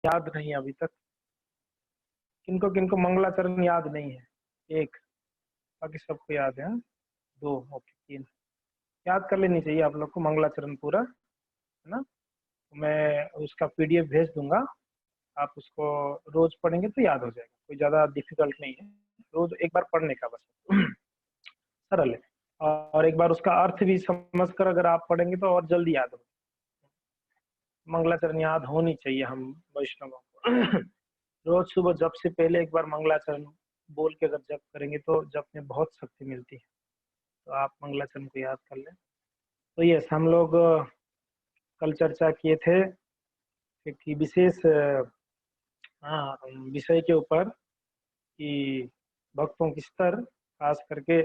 याद नहीं है अभी तक। किनको किनको मंगलाचरण याद नहीं है? एक, बाकी सबको याद है? दो, ओके, तीन। याद कर लेनी चाहिए आप लोग को मंगलाचरण पूरा, है ना। मैं उसका पीडीएफ भेज दूंगा, आप उसको रोज पढ़ेंगे तो याद हो जाएगा, कोई ज्यादा डिफिकल्ट नहीं है। रोज एक बार पढ़ने का बस सरल है। और एक बार उसका अर्थ भी समझ कर अगर आप पढ़ेंगे तो और जल्दी याद हो। मंगलाचरण याद होनी चाहिए हम वैष्णवों को रोज सुबह जप से पहले एक बार मंगलाचरण बोल के अगर जप करेंगे तो जप में बहुत शक्ति मिलती है। तो आप मंगलाचरण को याद कर लें। तो यस, हम लोग कल चर्चा किए थे कि विशेष हाँ विषय के ऊपर कि भक्तों की स्तर, खास करके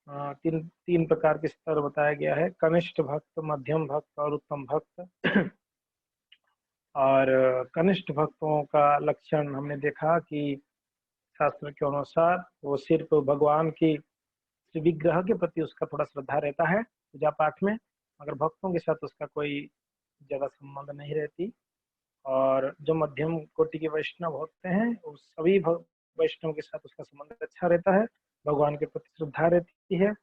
तीन तीन प्रकार के स्तर बताया गया है: कनिष्ठ भक्त, मध्यम भक्त और उत्तम भक्त। और कनिष्ठ भक्तों का लक्षण हमने देखा कि शास्त्र के अनुसार वो सिर्फ भगवान की विग्रह के प्रति उसका थोड़ा श्रद्धा रहता है पूजा पाठ में, मगर भक्तों के साथ उसका कोई ज्यादा संबंध नहीं रहती। और जो मध्यम कोटि के वैष्णव होते हैं उस सभी वैष्णव के साथ उसका संबंध अच्छा रहता है, भगवान के प्रति श्रद्धा रहती है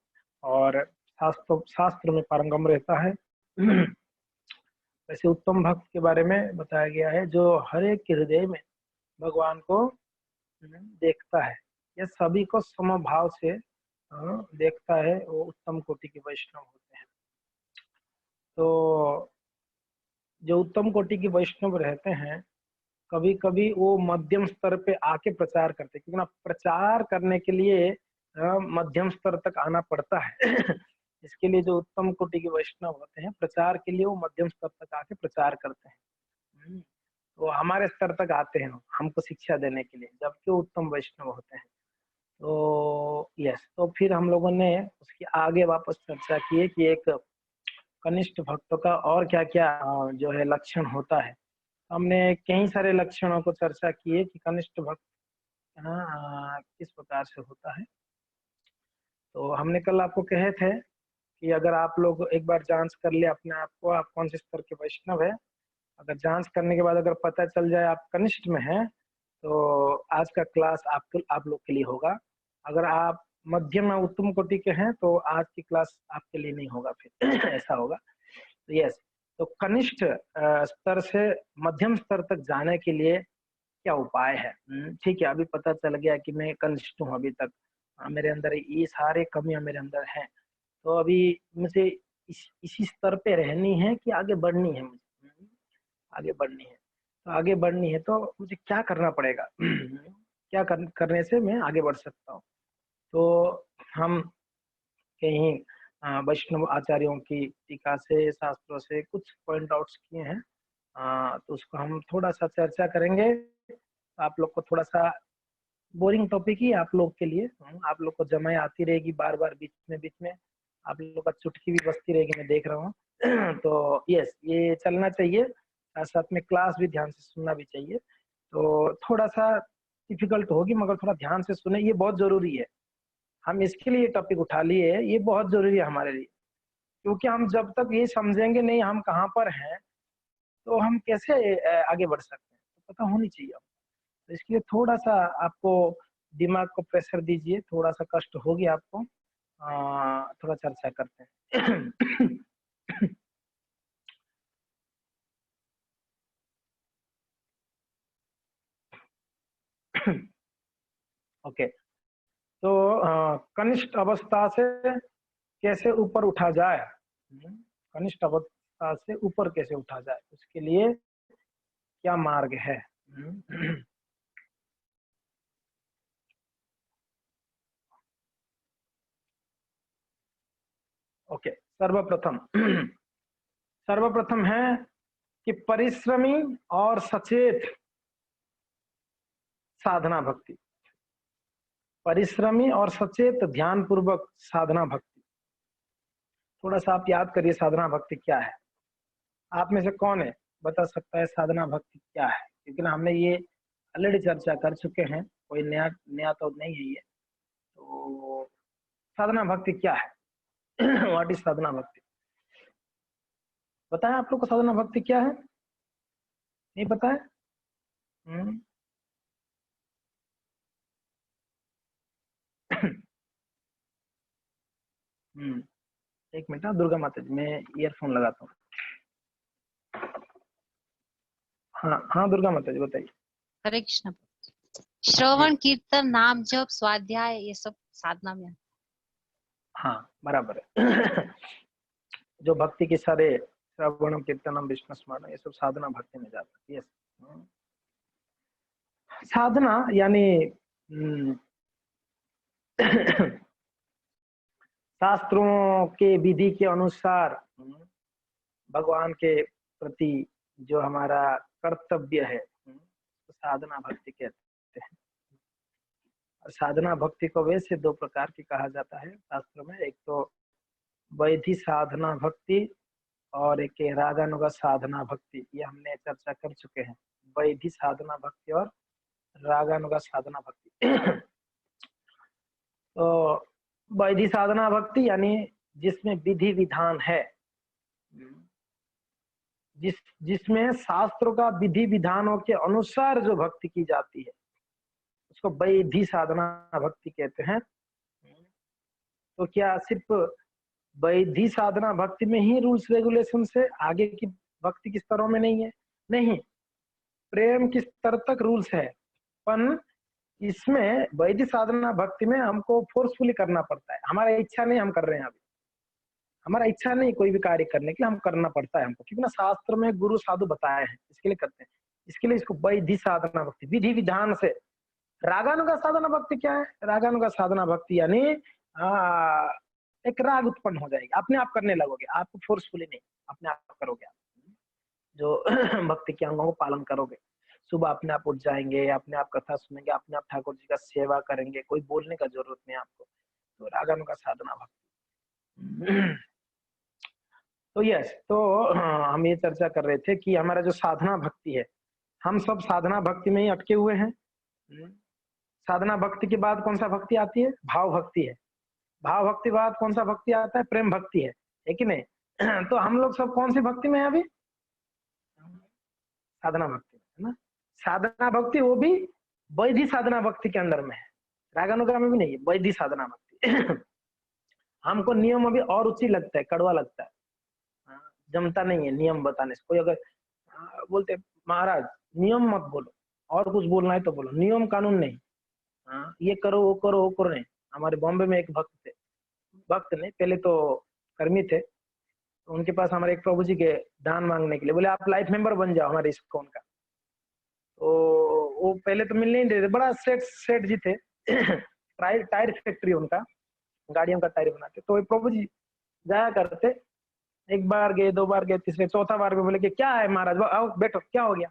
और शास्त्र में पारंगम रहता है। वैसे उत्तम भक्त के बारे में बताया गया है जो हर एक के हृदय में भगवान को देखता है, यह सभी को समभाव से देखता है, वो उत्तम कोटि के वैष्णव होते हैं। तो जो उत्तम कोटि के वैष्णव रहते हैं कभी कभी वो मध्यम स्तर पे आके प्रचार करते हैं, क्योंकि ना प्रचार करने के लिए मध्यम स्तर तक आना पड़ता है। इसके लिए जो उत्तम कोटि के वैष्णव होते हैं प्रचार के लिए वो मध्यम स्तर तक आके प्रचार करते हैं। तो हमारे स्तर तक आते हैं हमको शिक्षा देने के लिए, जबकि वो उत्तम वैष्णव होते हैं। तो यस, तो फिर हम लोगों ने उसकी आगे वापस चर्चा की है कि एक कनिष्ठ भक्तों का और क्या क्या जो है लक्षण होता है। हमने कई सारे लक्षणों को चर्चा की है कि कनिष्ठ भक्त किस प्रकार से होता है। तो हमने कल आपको कहे थे कि अगर आप लोग एक बार जांच कर ले अपने आप को, आप कौन से स्तर के वैष्णव है, अगर जांच करने के बाद अगर पता चल जाए आप कनिष्ठ में हैं तो आज का क्लास आप लोग के लिए होगा। अगर आप मध्यम या उत्तम कोटि के हैं तो आज की क्लास आपके लिए नहीं होगा, फिर ऐसा होगा। तो यस, तो कनिष्ठ स्तर से मध्यम स्तर तक जाने के लिए क्या उपाय है? ठीक है, अभी पता चल गया कि मैं कनिष्ठ हूँ अभी तक, मेरे अंदर ये सारे कमियां मेरे अंदर हैं, तो अभी मुझे इसी स्तर पे रहनी है कि आगे बढ़नी है मुझे? आगे बढ़नी है, तो आगे बढ़नी है तो मुझे क्या करना पड़ेगा? क्या करने से मैं आगे बढ़ सकता हूँ? तो हम कहीं वैष्णव आचार्यों की टीका से, शास्त्रों से कुछ पॉइंट आउट्स किए हैं, तो उसको हम थोड़ा सा चर्चा करेंगे। आप लोग को थोड़ा सा बोरिंग टॉपिक ही आप लोग के लिए, आप लोग को जमाएं आती रहेगी बार बार, बीच में आप लोग का चुटकी भी बजती रहेगी, मैं देख रहा हूँ। तो यस, ये चलना चाहिए, साथ साथ में क्लास भी ध्यान से सुनना भी चाहिए। तो थोड़ा सा डिफिकल्ट होगी मगर थोड़ा ध्यान से सुने, ये बहुत जरूरी है। हम इसके लिए टॉपिक उठा लिए है, ये बहुत जरूरी है हमारे लिए, क्योंकि हम जब तक ये समझेंगे नहीं हम कहाँ पर हैं तो हम कैसे आगे बढ़ सकते हैं, तो पता होनी चाहिए। तो इसके लिए थोड़ा सा आपको दिमाग को प्रेशर दीजिए, थोड़ा सा कष्ट होगी आपको, थोड़ा चर्चा करते हैं। ओके, तो कनिष्ठ अवस्था से कैसे ऊपर उठा जाए? कनिष्ठ अवस्था से ऊपर कैसे उठा जाए, उसके लिए क्या मार्ग है? ओके, सर्वप्रथम सर्वप्रथम है कि परिश्रमी और सचेत साधना भक्ति, परिश्रमी और सचेत ध्यान पूर्वक साधना भक्ति। थोड़ा सा आप याद करिए साधना भक्ति क्या है। आप में से कौन है बता सकता है साधना भक्ति क्या है? क्योंकि ना हमने ये ऑलरेडी चर्चा कर चुके हैं, कोई नया नया तो नहीं है ये। तो साधना भक्ति क्या है? व्हाट इज साधना भक्ति? बताएं आप लोग को साधना भक्ति क्या है? नहीं पता है? हम्म। हम्म। एक मिनट, हाँ दुर्गा माता जी, मैं ईयरफोन लगाता हूँ। हाँ हाँ दुर्गा माता जी बताइए। हरे कृष्ण। जी। श्रवण कीर्तन नाम जप स्वाध्याय ये सब साधना में। हाँ बराबर है। जो भक्ति के सारे श्रवणम कीर्तनम विष्णु स्मरण ये सब साधना भक्ति में जाता है। यस। साधना यानी शास्त्रों के विधि के अनुसार भगवान के प्रति जो हमारा कर्तव्य है, तो साधना भक्ति कहते हैं। और साधना भक्ति को वैसे दो प्रकार की कहा जाता है शास्त्र में, एक तो वैधि साधना भक्ति और एक रागानुगा साधना भक्ति, ये हमने चर्चा कर चुके हैं। वैधि साधना भक्ति और रागानुगा साधना भक्ति। तो वैधि साधना भक्ति यानी जिसमें विधि विधान है, जिसमें शास्त्रों का विधि विधानों के अनुसार जो भक्ति की जाती है उसको वैधि साधना भक्ति कहते हैं। तो क्या सिर्फ वैधि साधना भक्ति में ही रूल्स रेगुलेशन से आगे की भक्ति की स्तरों में नहीं है? नहीं, प्रेम की स्तर तक रूल्स है, पर इसमें वैधि साधना भक्ति में हमको फोर्सफुली करना पड़ता है। हमारा इच्छा नहीं हम कर रहे हैं, अभी हमारा इच्छा नहीं कोई भी कार्य करने के लिए, हम करना पड़ता है हमको, क्योंकि ना शास्त्र में गुरु साधु बताए हैं इसके लिए करते हैं। इसके लिए इसको वैधि साधना भक्ति, विधि विधान से। रागानुगा साधना भक्ति क्या है? रागानुगा साधना भक्ति यानी एक राग उत्पन्न हो जाएगी, अपने आप करने लगोगे, आपको फोर्सफुली नहीं, अपने आप करोगे आप जो भक्ति के अंगों को पालन करोगे। सुबह अपने आप उठ जाएंगे, अपने आप कथा सुनेंगे, अपने आप ठाकुर जी का सेवा करेंगे, कोई बोलने का जरूरत नहीं आपको। तो रागानुगा साधना भक्ति। तो यस, तो हम ये चर्चा कर रहे थे कि हमारा जो साधना भक्ति है, हम सब साधना भक्ति में ही अटके हुए हैं। साधना भक्ति के बाद कौन सा भक्ति आती है? भाव भक्ति है। भाव भक्ति बाद कौन सा भक्ति आता है? प्रेम भक्ति है कि नहीं? तो हम लोग सब कौन सी भक्ति में है अभी? साधना भक्ति है ना। साधना भक्ति वो भी वैधि साधना भक्ति के अंदर में है, रागानुगा में भी नहीं है, वैधि साधना भक्ति। हमको नियम अभी और उच्च लगता है, कड़वा लगता है, जमता नहीं है नियम बताने से। कोई अगर बोलते महाराज नियम मत बोलो, और कुछ बोलना है तो बोलो, नियम कानून नहीं, ये करो वो करो वो करो नहीं। हमारे बॉम्बे में एक भक्त थे, भक्त नहीं पहले तो कर्मी थे, तो उनके पास हमारे एक प्रभु जी के दान मांगने के लिए बोले आप लाइफ मेंबर बन जाओ हमारे इस्कॉन का। तो वो पहले तो मिलने नहीं देते, बड़ा सेठ जी थे। टायर फैक्ट्री उनका, गाड़ियों का टायर बनाते। तो प्रभु जी जाया करते, एक बार गए, दो बार गए, तीसरे चौथा बार में बोले कि क्या है महाराज, आओ बैठो, क्या हो गया,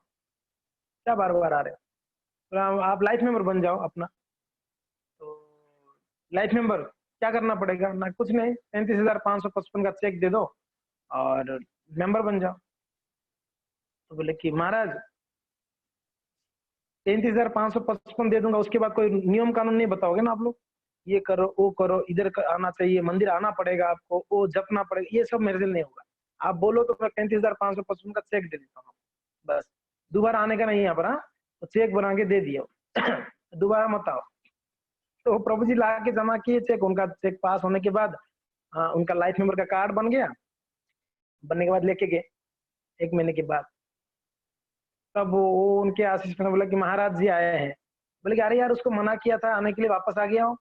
क्या बार बार आ रहे हो? तो आप लाइफ मेंबर बन जाओ अपना। तो लाइफ मेंबर क्या करना पड़ेगा? ना कुछ नहीं, 33,555 का चेक दे दो और मेंबर बन जाओ। तो बोले कि महाराज 33,555 दे दूंगा, उसके बाद कोई नियम कानून नहीं बताओगे ना आप लोग? ये करो वो करो, इधर आना चाहिए, मंदिर आना पड़ेगा आपको, वो जपना पड़ेगा, ये सब मेरे से नहीं होगा। आप बोलो तो मैं 33,555 का चेक दे देता हूँ, बस दोबारा आने का नहीं है यहाँ पर। तो चेक बना के दे दिया, दोबारा मत आओ। तो प्रभु जी ला के जमा किए चेक, उनका चेक पास होने के बाद उनका लाइफ मेंबर का कार्ड बन गया। बनने के बाद लेके गए 1 महीने के बाद, तब वो उनके आशीष में बोला कि महाराज जी आए हैं। बोले कि अरे यार उसको मना किया था आने के लिए, वापस आ गया हो।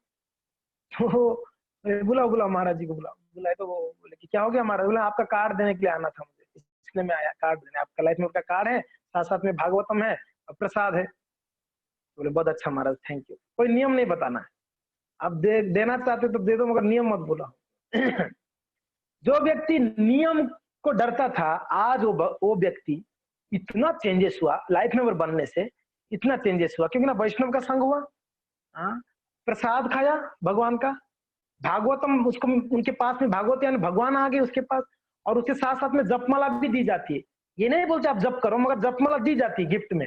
तो बुलाओ बुलाओ महाराज जी को बुलाओ। बुलाए तो वो बोले कि क्या हो गया महाराज? बोले आपका कार्ड देने के लिए आना था मुझे, इसलिए मैं आया कार्ड देने। आपका लाइफ मेंबर का कार्ड है, साथ साथ में भागवतम है और प्रसाद है। बोले बहुत अच्छा महाराज, थैंक यू। कोई नियम नहीं बताना है, आप देना चाहते तो दे दो, मगर नियम मत बोला। जो व्यक्ति नियम को डरता था, आज वो व्यक्ति इतना चेंजेस हुआ लाइफ मेंबर बनने से, इतना चेंजेस हुआ क्योंकि ना वैष्णव का संग हुआ, प्रसाद खाया भगवान का, भागवतम उसको उनके पास में भागवत यानी भगवान आ गए उसके पास, और उसके साथ साथ में जपमाला भी दी जाती है। ये नहीं बोलते आप जप करो, मगर जपमाला दी जाती है गिफ्ट में।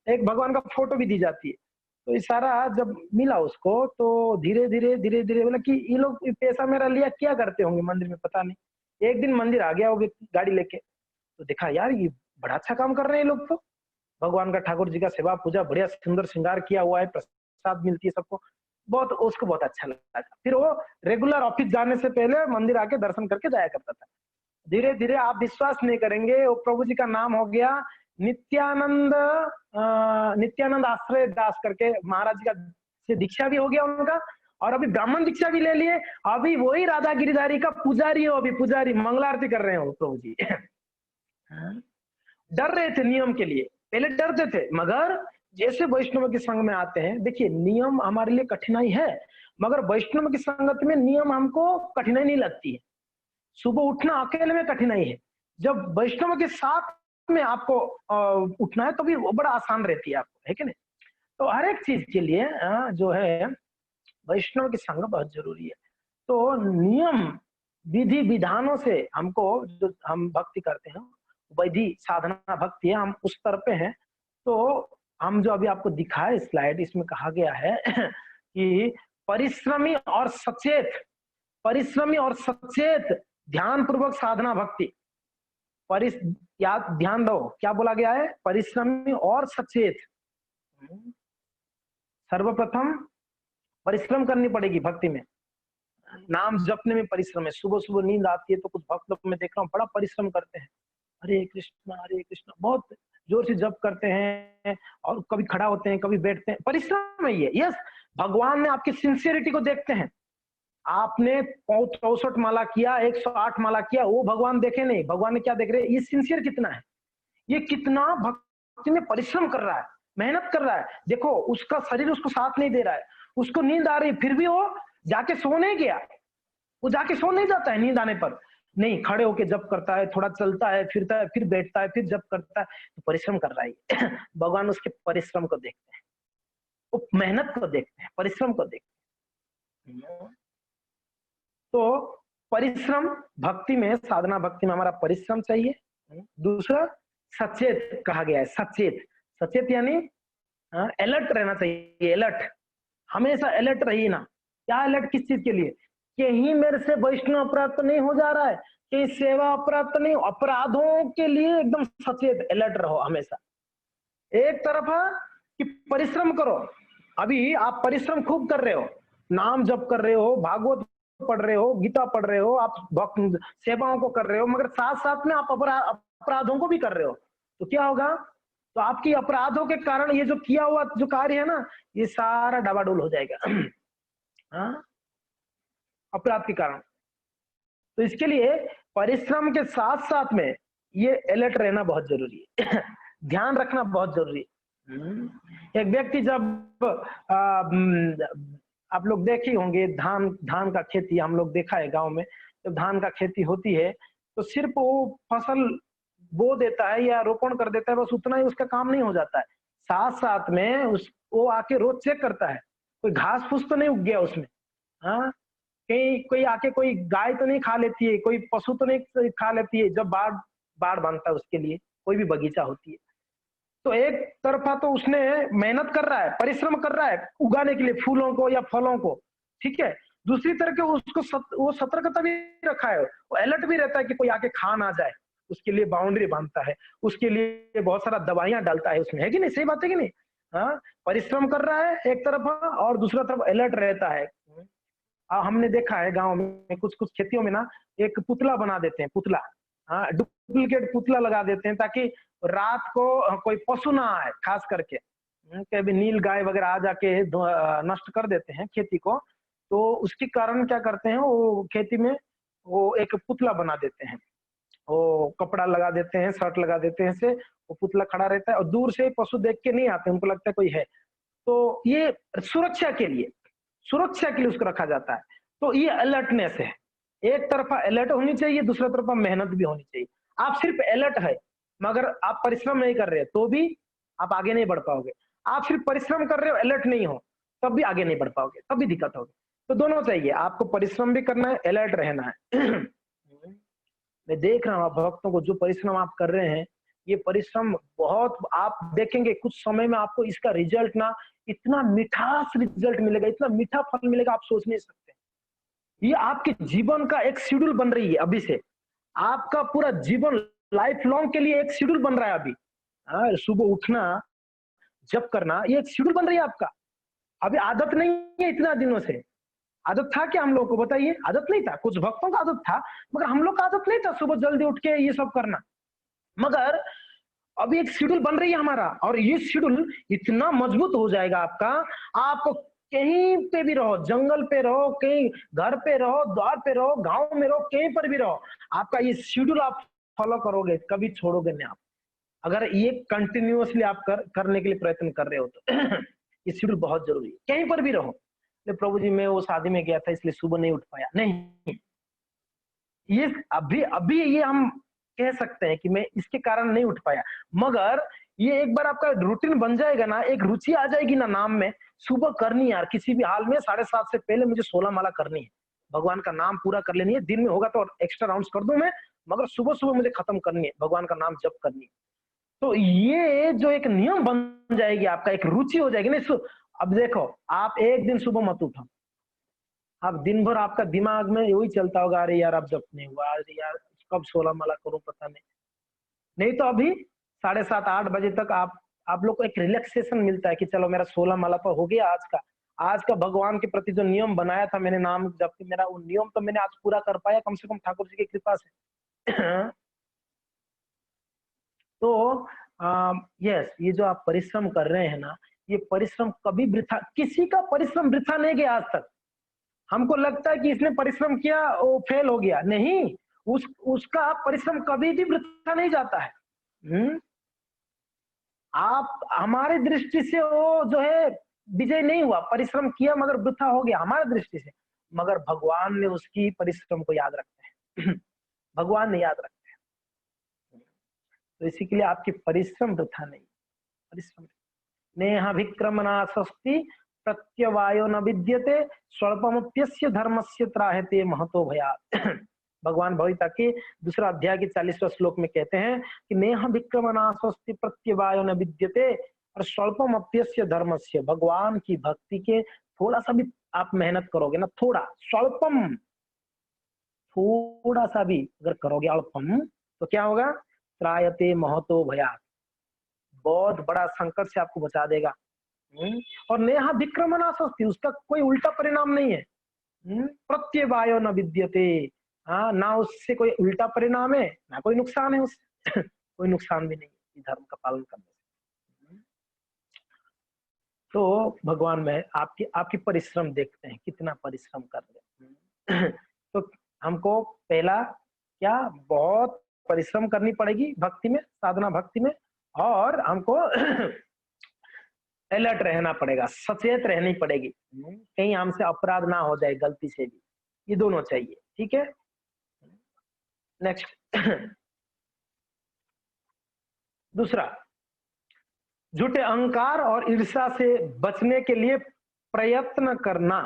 एक भगवान का फोटो भी दी जाती है। तो ये सारा जब मिला उसको, तो धीरे धीरे बोला कि ये लोग पैसा मेरा लिया क्या करते होंगे मंदिर में, पता नहीं। एक दिन मंदिर आ गया वो व्यक्ति गाड़ी लेके, तो देखा यार ये बड़ा अच्छा काम कर रहे हैं ये लोग, तो भगवान का, ठाकुर जी का सेवा पूजा बढ़िया सुंदर श्रृंगार किया हुआ है, प्रसाद मिलती है सबको, बहुत उसको बहुत अच्छा लगा। फिर वो रेगुलर ऑफिस जाने से पहले मंदिर आके दर्शन करके जाया करता था। धीरे धीरे आप विश्वास नहीं करेंगे, वो प्रभु जी का नाम हो गया नित्यानंद, नित्यानंद आश्रय दास करके महाराज जी का से दीक्षा भी हो गया उनका, और अभी ब्राह्मण दीक्षा भी ले लिए। अभी वही राधा गिरिधारी का पुजारी हो, अभी पुजारी मंगला आरती कर रहे हो प्रभु जी। डर रहे थे नियम के लिए, पहले डरते थे, मगर जैसे वैष्णव के संग में आते हैं, देखिए नियम हमारे लिए कठिनाई है, मगर वैष्णव की संगत में नियम हमको कठिनाई नहीं लगती है। सुबह उठना अकेले में कठिनाई है, जब वैष्णव के साथ में आपको उठना है तो भी वो बड़ा आसान रहती है आपको, है कि नहीं? तो हर एक चीज के लिए जो है वैष्णव की संग बहुत जरूरी है। तो नियम विधि विधानों से हमको, जो हम भक्ति करते हैं वैधि साधना भक्ति है, हम उस स्तर पे हैं। तो हम जो अभी आपको दिखाए स्लाइड, इसमें कहा गया है कि परिश्रमी और सचेत, परिश्रमी और सचेत ध्यान पूर्वक साधना भक्ति। याद ध्यान दो क्या बोला गया है, परिश्रमी और सचेत। सर्वप्रथम परिश्रम करनी पड़ेगी भक्ति में, नाम जपने में परिश्रम है। सुबह सुबह नींद आती है तो कुछ भक्त लोग मैं देख रहा हूँ बड़ा परिश्रम करते हैं, हरे कृष्ण बहुत जोर से जप करते हैं, और कभी खड़ा होते हैं कभी बैठते हैं, परिश्रम है ये। यस, भगवान ने आपकी सिंसियरिटी को देखते हैं। आपने 64 माला किया, 108 माला किया, वो भगवान देखे नहीं, भगवान ने क्या देख रहे हैं, ये सिंसियर कितना है, ये कितना भक्ति में परिश्रम कर रहा है, मेहनत कर रहा है। देखो उसका शरीर उसको साथ नहीं दे रहा है, उसको नींद आ रही, फिर भी वो जाके सो नहीं गया, वो जाके सो नहीं जाता है नींद आने पर, नहीं खड़े होके जप करता है, थोड़ा चलता है, फिरता है, फिर बैठता है, फिर जप करता है, तो परिश्रम कर रहा है। भगवान उसके परिश्रम को देखते हैं, वो मेहनत को देखते हैं, परिश्रम को देखते हैं। तो परिश्रम भक्ति में, साधना भक्ति में हमारा परिश्रम चाहिए। दूसरा सचेत कहा गया है, सचेत, सचेत यानी अलर्ट रहना चाहिए, अलर्ट, हमेशा अलर्ट रहिए ना। क्या अलर्ट, किस चीज के लिए, कहीं मेरे से वैष्णव अपराध तो नहीं हो जा रहा है, कहीं सेवा अपराध तो नहीं, अपराधों के लिए एकदम सचेत अलर्ट रहो हमेशा। एक तरफ है कि परिश्रम करो, अभी आप परिश्रम खूब कर रहे हो, नाम जप कर रहे हो, भागवत पढ़ रहे हो, गीता पढ़ रहे हो, आप भक्त सेवाओं को कर रहे हो, मगर साथ साथ में आप अपराधों को भी कर रहे हो, तो क्या होगा, तो आपकी अपराधों के कारण ये जो किया हुआ जो कार्य है ना, ये सारा डबाडोल हो जाएगा। हाँ, अपराध के कारण। तो इसके लिए परिश्रम के साथ साथ में ये अलर्ट रहना बहुत जरूरी है। ध्यान रखना बहुत जरूरी है। एक व्यक्ति जब आप लोग देखे होंगे, धान का खेती हम लोग देखा है गांव में, जब धान का खेती होती है तो सिर्फ वो फसल बो देता है या रोपण कर देता है, बस उतना ही उसका काम नहीं हो जाता है, साथ साथ में वो आके रोज चेक करता है कोई घास फूस तो नहीं उग गया उसमें, हाँ, कहीं कोई आके कोई गाय तो नहीं खा लेती है, कोई पशु तो नहीं खा लेती है, जब बाढ़ बनता है उसके लिए, कोई भी बगीचा होती है। तो एक तरफा तो उसने मेहनत कर रहा है, परिश्रम कर रहा है उगाने के लिए फूलों को या फलों को, ठीक है, दूसरी तरह के उसको वो सतर्कता भी रखा है, वो अलर्ट भी रहता है कि कोई आके खा ना जाए, उसके लिए बाउंड्री बांधता है, उसके लिए बहुत सारा दवाइयां डालता है उसमें, है कि नहीं, सही बात है कि नहीं? हाँ, परिश्रम कर रहा है एक तरफ और दूसरा तरफ अलर्ट रहता है। हमने देखा है गांव में कुछ कुछ खेतियों में ना एक पुतला बना देते हैं, पुतला, हाँ, डुप्लीकेट पुतला लगा देते हैं ताकि रात को कोई पशु ना आए, खास करके कभी नील गाय वगैरह आ जाके नष्ट कर देते हैं खेती को, तो उसके कारण क्या करते हैं, वो खेती में वो एक पुतला बना देते हैं, वो कपड़ा लगा देते हैं, शर्ट लगा देते हैं, से वो पुतला खड़ा रहता है और दूर से पशु देख के नहीं आते, उनको लगता है कोई है, तो ये सुरक्षा के लिए उसको रखा जाता है। तो ये अलर्टनेस है, एक तरफा अलर्ट होनी चाहिए, दूसरा तरफा मेहनत भी होनी चाहिए। आप सिर्फ अलर्ट है मगर आप परिश्रम नहीं कर रहे तो भी आप आगे नहीं बढ़ पाओगे, आप सिर्फ परिश्रम कर रहे हो अलर्ट नहीं हो तब भी आगे नहीं बढ़ पाओगे, तब भी दिक्कत होगी। तो दोनों चाहिए, आपको परिश्रम भी करना है, अलर्ट रहना है। मैं देख रहा हूँ आप भक्तों को, जो परिश्रम आप कर रहे हैं, ये परिश्रम बहुत, आप देखेंगे कुछ समय में आपको इसका रिजल्ट ना, इतना मिठास रिजल्ट मिलेगा, इतना मीठा फल मिलेगा, आप सोच नहीं सकते। ये आपके जीवन का एक शेड्यूल बन रही है अभी से, आपका पूरा जीवन लाइफ लॉन्ग के लिए एक शेड्यूल बन रहा है अभी। सुबह उठना, जप करना, ये एक शेड्यूल बन रही है आपका। अभी आदत नहीं है इतना दिनों से। आदत था क्या हम लोग को बताइए? आदत नहीं था, कुछ भक्तों का आदत था, मगर हम लोग का आदत नहीं था सुबह जल्दी उठ के ये सब करना। मगर अभी एक शेड्यूल बन रही है हमारा, और ये शेड्यूल इतना मजबूत हो जाएगा आपका। आप कहीं पे भी रहो, जंगल पे रहो, कहीं घर पे रहो, द्वार पे रहो, गांव में रहो, कहीं पर भी रहो, आपका ये शेड्यूल आप फॉलो करोगे, कभी छोड़ोगे नहीं आप। अगर ये कंटिन्यूअसली आप करने के लिए प्रयत्न कर रहे हो तो ये शेड्यूल बहुत जरूरी है। कहीं पर भी रहो, प्रभु जी मैं वो शादी में गया था इसलिए सुबह नहीं उठ पाया, नहीं, ये अभी अभी ये हम कह सकते हैं कि मैं इसके कारण नहीं उठ पाया, मगर ये एक बार आपका रूटीन बन जाएगा ना, एक रुचि आ जाएगी ना नाम में, सुबह करनी है यार, किसी भी हाल में 7:30 से पहले मुझे 16 माला करनी है, भगवान का नाम पूरा कर लेनी है। दिन में होगा तो एक्स्ट्रा राउंड्स कर दूं मैं, मगर सुबह सुबह मुझे खत्म करनी है, भगवान का नाम जप करनी है। तो ये जो एक नियम बन जाएगी आपका, एक रुचि हो जाएगी ना। अब देखो, आप एक दिन सुबह मत उठो, आप दिन भर आपका दिमाग में यही चलता होगा, अरे यार अब जब नहीं हुआ, अरे यार कब 16 माला करूं पता नहीं। नहीं तो अभी 7:30-8 बजे तक आप लोग को एक रिलैक्सेशन मिलता है कि चलो मेरा 16 माला तो हो गया आज का। आज का भगवान के प्रति जो नियम बनाया था मैंने नाम जब कि मेरा वो नियम तो मैंने आज पूरा कर पाया, कम से कम ठाकुर जी की कृपा से। तो यस, ये जो आप परिश्रम कर रहे हैं ना, ये परिश्रम कभी वृथा, किसी का परिश्रम वृथा नहीं गया आज तक। हमको लगता है कि इसने परिश्रम किया वो फेल हो गया, नहीं, उसका परिश्रम कभी भी वृथा नहीं जाता है। आप हमारी दृष्टि से वो जो है विजय नहीं हुआ, परिश्रम किया मगर वृथा हो गया हमारी दृष्टि से, मगर भगवान ने उसकी परिश्रम को याद रखते हैं। भगवान ने याद रखते हैं, तो इसी के लिए आपकी परिश्रम वृथा नहीं, परिश्रम नेह विक्रमणा स्वस्ति प्रत्यवायो न विद्यते स्वल्पमुप्यस्य धर्मस्य त्राहते महतो भयात्। भगवान भगवता के दूसरा अध्याय के 40वां श्लोक में कहते हैं कि नेह विक्रमणा स्वस्ति प्रत्यवायो न विद्यते और स्वल्पमुप्यस्य धर्मस्य, भगवान की भक्ति के थोड़ा सा भी आप मेहनत करोगे ना, थोड़ा स्वल्पम, थोड़ा सा भी अगर करोगे अल्पम, तो क्या होगा? त्रायते महतो भयात्, बहुत बड़ा संकट से आपको बचा देगा। और नेहा विक्रमणा स्वस्ति, उसका कोई उल्टा परिणाम नहीं है। प्रत्यवायो न विद्यते, हाँ, ना उससे कोई उल्टा परिणाम है ना कोई नुकसान है उससे। कोई नुकसान भी नहीं है धर्म का पालन करने से। तो भगवान में आपकी आपकी परिश्रम देखते हैं, कितना परिश्रम कर रहे हैं। तो हमको पहला क्या, बहुत परिश्रम करनी पड़ेगी भक्ति में, साधना भक्ति में, और हमको अलर्ट रहना पड़ेगा, सचेत रहनी पड़ेगी, कहीं हमसे अपराध ना हो जाए गलती से भी, ये दोनों चाहिए, ठीक है। नेक्स्ट, दूसरा, झूठे अहंकार और ईर्ष्या से बचने के लिए प्रयत्न करना,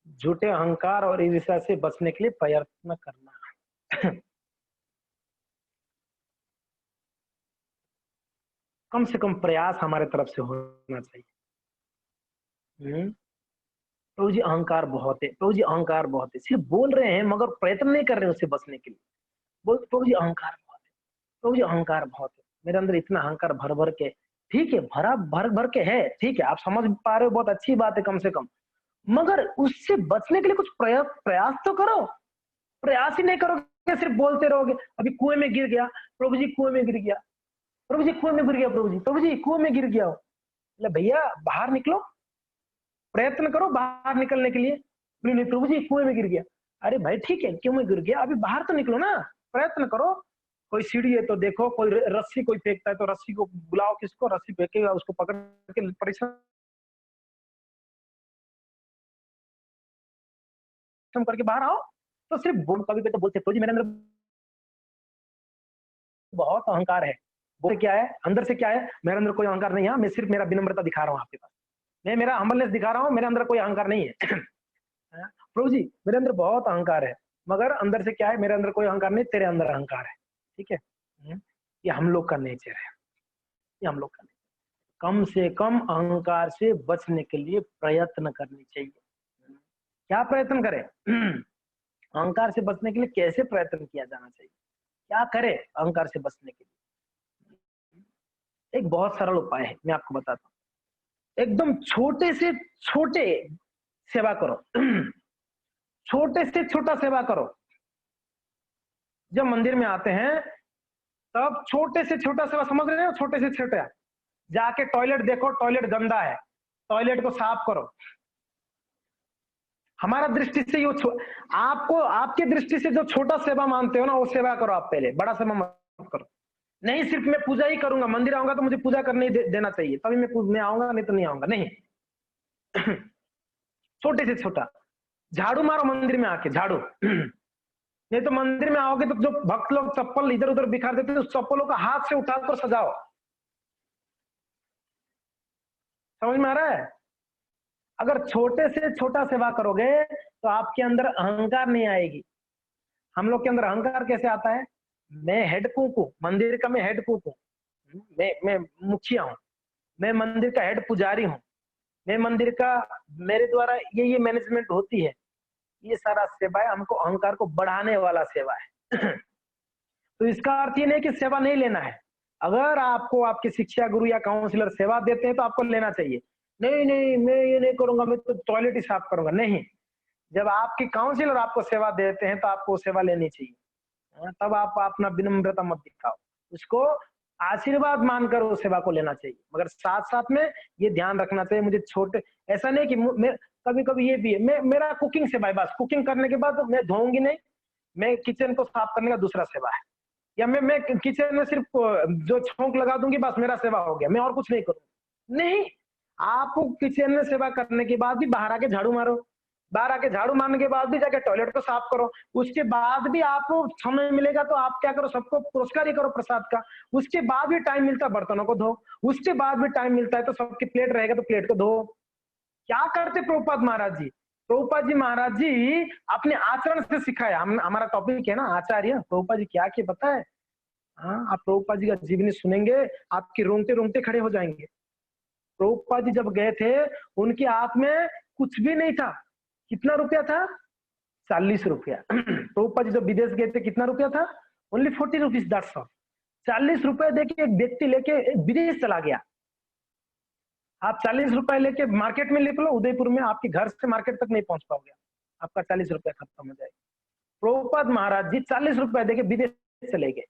झूठे अहंकार और ईर्ष्या से बचने के लिए प्रयत्न करना। कम से कम प्रयास हमारे तरफ से होना चाहिए। प्रभु जी अहंकार बहुत है, प्रभु जी अहंकार बहुत है, सिर्फ बोल रहे हैं मगर प्रयत्न नहीं कर रहे उससे बचने के लिए। बोल प्रभु जी अहंकार बहुत है, प्रभु जी अहंकार बहुत है, मेरे अंदर इतना अहंकार भर भर के, ठीक है, भरा भर भर के है, ठीक है, आप समझ पा रहे हो, बहुत अच्छी बात है कम से कम, मगर उससे बचने के लिए कुछ प्रयास तो करो। प्रयास ही नहीं करोगे, सिर्फ बोलते रहोगे। अभी कुएं में गिर गया, प्रभु जी कुएं में गिर गया, प्रभु जी कुएं में गिर गया, प्रभु जी कुएं में गिर गया हो, भैया बाहर निकलो, प्रयत्न करो बाहर निकलने के लिए। नहीं प्रभु जी कुएं में गिर गया, अरे भाई ठीक है, क्यों में गिर गया, अभी बाहर तो निकलो ना, प्रयत्न करो। कोई सीढ़ी है तो देखो, कोई रस्सी कोई फेंकता है तो रस्सी को बुलाओ, किसको रस्सी फेंकेगा उसको पकड़ के परिश्रम करके बाहर आओ। तो सिर्फ बोल, कभी तो बोलते प्रभु जी मेरे अंदर बहुत अहंकार है, बोल क्या है अंदर से, क्या है मेरे अंदर कोई अहंकार नहीं है, मैं सिर्फ मेरा विनम्रता दिखा रहा हूँ आपके पास, मैं मेरा हम्बलनेस दिखा रहा हूँ, मेरे अंदर कोई अहंकार नहीं है। प्रभु जी मेरे अंदर बहुत अहंकार है, मगर अंदर से क्या है, मेरे अंदर कोई अहंकार नहीं, तेरे अंदर अहंकार है, ठीक है। ये हम लोग का नेचर है, ये हम लोग का नेचर। कम से कम अहंकार से बचने के लिए प्रयत्न करनी चाहिए। क्या प्रयत्न करें? अहंकार से बचने के लिए कैसे प्रयत्न किया जाना चाहिए, क्या करे अहंकार से बचने के लिए? एक बहुत सरल उपाय है, मैं आपको बताता हूँ। एकदम छोटे से छोटे सेवा करो। छोटे से छोटा सेवा करो। जब मंदिर में आते हैं तब छोटे से छोटा सेवा, समझ रहे हो, छोटे से छोटा। जाके टॉयलेट देखो, टॉयलेट गंदा है, टॉयलेट को साफ करो। हमारा दृष्टि से ये आपको, आपके दृष्टि से जो छोटा सेवा मानते हो ना, वो सेवा करो आप पहले, बड़ा सेवा मत करो। नहीं सिर्फ मैं पूजा ही करूंगा, मंदिर आऊंगा तो मुझे पूजा करने ही देना चाहिए, तभी मैं आऊंगा, नहीं तो नहीं आऊंगा, नहीं। छोटे से छोटा झाड़ू मारो मंदिर में आके, झाड़ू। नहीं तो मंदिर में आओगे तो जो भक्त लोग चप्पल इधर उधर बिखार देते हैं, उस चप्पलों का हाथ से उठाकर सजाओ। समझ में आ रहा है? अगर छोटे से छोटा सेवा करोगे तो आपके अंदर अहंकार नहीं आएगी। हम लोग के अंदर अहंकार कैसे आता है? मैं हेड कुक हूं, मंदिर का मैं हेड कुक हूं, मैं मुखिया हूं, मैं मंदिर का हेड पुजारी हूं, मैं मंदिर का, मेरे द्वारा ये मैनेजमेंट होती है। ये सारा सेवा है, हमको अहंकार को बढ़ाने वाला सेवा है। तो इसका अर्थ ये नहीं कि सेवा नहीं लेना है। अगर आपको आपके शिक्षा गुरु या काउंसलर सेवा देते हैं तो आपको लेना चाहिए। नहीं नहीं मैं ये नहीं करूंगा, मैं तो टॉयलेट ही साफ करूंगा, नहीं। जब आपके काउंसलर आपको सेवा देते हैं तो आपको सेवा लेनी चाहिए। तब आप अपना विनम्रता मत दिखाओ, उसको आशीर्वाद मानकर उस सेवा को लेना चाहिए। मगर साथ साथ में ये ध्यान रखना चाहिए, मुझे छोटे, ऐसा नहीं कि मैं, कभी कभी ये भी है, मेरा कुकिंग सेवा है, बस कुकिंग करने के बाद मैं धोऊंगी नहीं, मैं किचन को साफ करने का दूसरा सेवा है। या मैं किचन में सिर्फ जो छोंक लगा दूंगी, बस मेरा सेवा हो गया, मैं और कुछ नहीं करूंगा, नहीं। आपको किचन में सेवा करने के बाद भी बाहर आके झाड़ू मारो, बाहर आके झाड़ू मारने के बाद भी जाके टॉयलेट को साफ करो। उसके बाद भी आपको समय मिलेगा तो आप क्या करो, सबको पुरस्कार ही करो प्रसाद का। उसके बाद भी टाइम मिलता है बर्तनों को धो, उसके बाद भी टाइम मिलता है तो सबकी प्लेट रहेगा तो प्लेट को धो। क्या करते प्रभुपाद महाराज जी? प्रभुपाद जी महाराज जी अपने आचरण से सिखाया। हमारा टॉपिक है ना आचार्य, प्रभुपाद जी क्या किया पता है? हाँ, आप प्रभुपाद जी का जीवनी सुनेंगे, आपके रोंगटे रोंगटे खड़े हो जाएंगे। प्रभुपाद जी जब गए थे, उनके हाथ में कुछ भी नहीं था। कितना रुपया था? 40 रुपया। प्रभुपाद जी जब विदेश गए थे, कितना रुपया था? Only 40 rupees, that's all. 40 रुपए देके एक व्यक्ति लेके विदेश चला गया। आप 40 रुपए लेके मार्केट में निकलो, उदयपुर में आपके घर से मार्केट तक नहीं पहुंच पाओगे, आपका 40 रुपया खत्म हो जाएगा। प्रभुपाद महाराज जी 40 रुपए देके विदेश चले गए।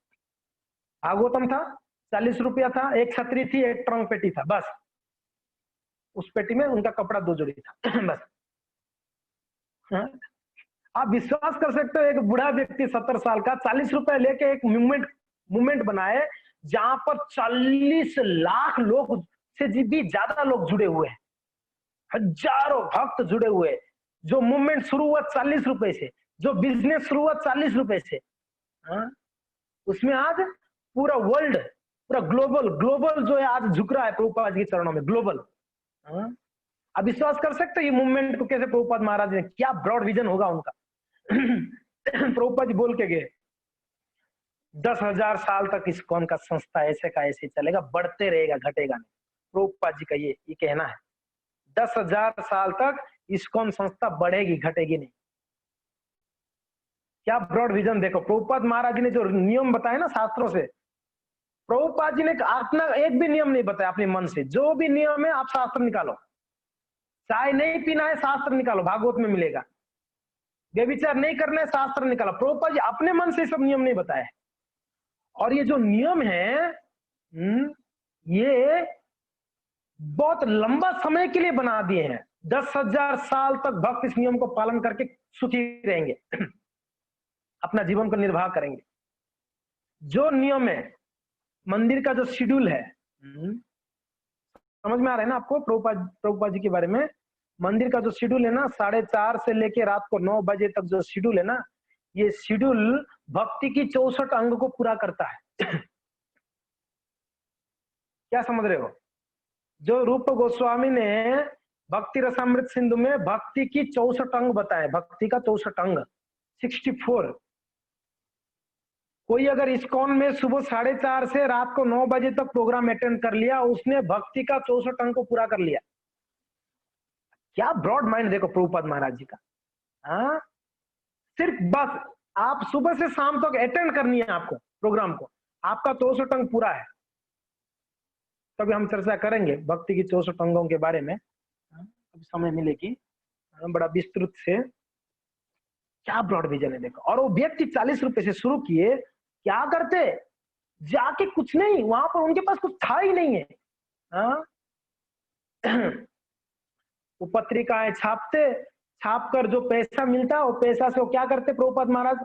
भागवतम था, 40 रुपया था, एक छतरी थी, एक ट्रंक पेटी था, बस। उस पेटी में उनका कपड़ा 2 जोड़ी था। बस। हाँ? आप विश्वास कर सकते हो, एक बूढ़ा व्यक्ति 70 साल का 40 रुपए लेके एक मूवमेंट बनाए, जहां पर 40 लाख लोग से भी ज्यादा लोग जुड़े हुए हैं, हजारों भक्त जुड़े हुए हैं। जो मूवमेंट शुरू हुआ 40 रुपए से, जो बिजनेस शुरू हुआ 40 रुपए से, हाँ? उसमें आज पूरा वर्ल्ड, पूरा ग्लोबल ग्लोबल जो है आज झुक रहा है प्रभुपाद जी के चरणों में, ग्लोबल। हाँ? आप विश्वास कर सकते हो ये मूवमेंट को कैसे प्रभुपाद महाराज ने, क्या ब्रॉड विजन होगा उनका। प्रभुपाद जी बोल के गए 10,000 साल तक इस्कॉन का संस्था ऐसे का ऐसे चलेगा, बढ़ते रहेगा, घटेगा नहीं। प्रभुपाद जी का ये कहना है, 10,000 साल तक इस्कॉन संस्था बढ़ेगी, घटेगी नहीं। क्या ब्रॉड विजन देखो। प्रभुपाद महाराज जी ने जो नियम बताए ना शास्त्रों से, प्रभुपाद जी ने अपना एक भी नियम नहीं बताया अपने मन से। जो भी नियम है आप शास्त्र निकालो, चाय नहीं पीना है शास्त्र निकालो, भागवत में मिलेगा। व्यभिचार नहीं करना है शास्त्र निकालो। प्रभुपाद जी अपने मन से सब नियम नहीं बताए। और ये जो नियम है ये बहुत लंबा समय के लिए बना दिए हैं। 10,000 साल तक भक्त इस नियम को पालन करके सुखी रहेंगे, अपना जीवन को निर्वाह करेंगे। जो नियम है, मंदिर का जो शेड्यूल है, समझ में आ रहा है ना आपको प्रभुपाद जी के बारे में? मंदिर का जो शेड्यूल है ना, 4:30 से लेके रात को 9 बजे तक जो शेड्यूल है ना, ये शेड्यूल भक्ति की 64 अंग को पूरा करता है। क्या समझ रहे हो? जो रूप गोस्वामी ने भक्ति रसामृत सिंधु में भक्ति की 64 अंग बताए, भक्ति का 64 अंग, 64। कोई अगर इस्कॉन में सुबह 4:30 से रात को 9 बजे तक प्रोग्राम अटेंड कर लिया, उसने भक्ति का 64 अंग को पूरा कर लिया। क्या ब्रॉड माइंड देखो प्रभुपाद महाराज जी का। हाँ, सिर्फ बस आप सुबह से शाम तक अटेंड करनी है आपको प्रोग्राम को, आपका 64 अंग पूरा है। कभी हम चर्चा करेंगे भक्ति की 64 अंगों के बारे में, कभी समय मिलेगी, बड़ा विस्तृत से। क्या ब्रॉड विजन है देखो। और वो व्यक्ति 40 रुपए से शुरू किए, क्या करते, जाके कुछ नहीं, वहां पर उनके पास कुछ था ही नहीं है, हाँ? वो पत्रिकाएं छापते, छाप कर जो पैसा मिलता वो पैसा से वो क्या करते प्रभुपाद महाराज।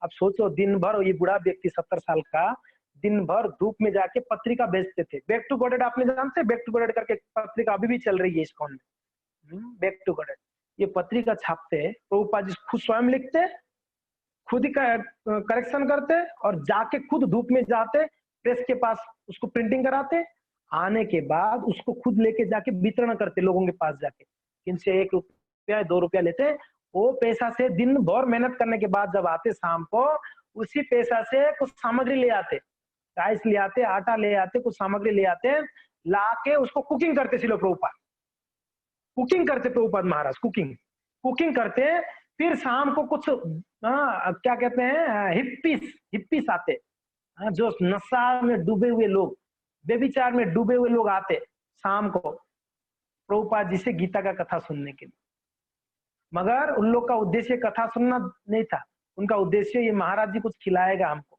अब सोचो, दिन भर ये बूढ़ा व्यक्ति 70 साल का दिन भर धूप में जाके पत्रिका बेचते थे। बैक टू गॉडेड आपने जानते हैं, बैक टू गॉडेड करके पत्रिका अभी भी चल रही है इस्कॉन में, बैक टू गॉडेड। ये पत्रिका छापते, प्रभुपाद जी खुद स्वयं लिखते, खुद ही करेक्शन करते और जाके खुद धूप में जाते, प्रेस के पास उसको प्रिंटिंग कराते, आने के बाद उसको खुद लेके जाके वितरण करते लोगों के पास जाके। इनसे 1 रुपया 2 रुपया लेते, वो पैसा से दिन भर मेहनत करने के बाद जब आते शाम को, उसी पैसा से कुछ सामग्री ले आते, राइस ले आते, आटा ले आते, कुछ सामग्री ले आते, लाके उसको कुकिंग करते सिलो प्रभुपाद, कुकिंग करते प्रभुपाद महाराज, कुकिंग कुकिंग करते। फिर शाम को कुछ क्या कहते हैं, हिप्पीस आते, जो नशा में डूबे हुए लोग, बेविचार में डूबे हुए लोग आते शाम को प्रभुपाद जी से गीता का कथा सुनने के लिए। मगर उन लोग का उद्देश्य कथा सुनना नहीं था, उनका उद्देश्य ये महाराज जी कुछ खिलाएगा हमको,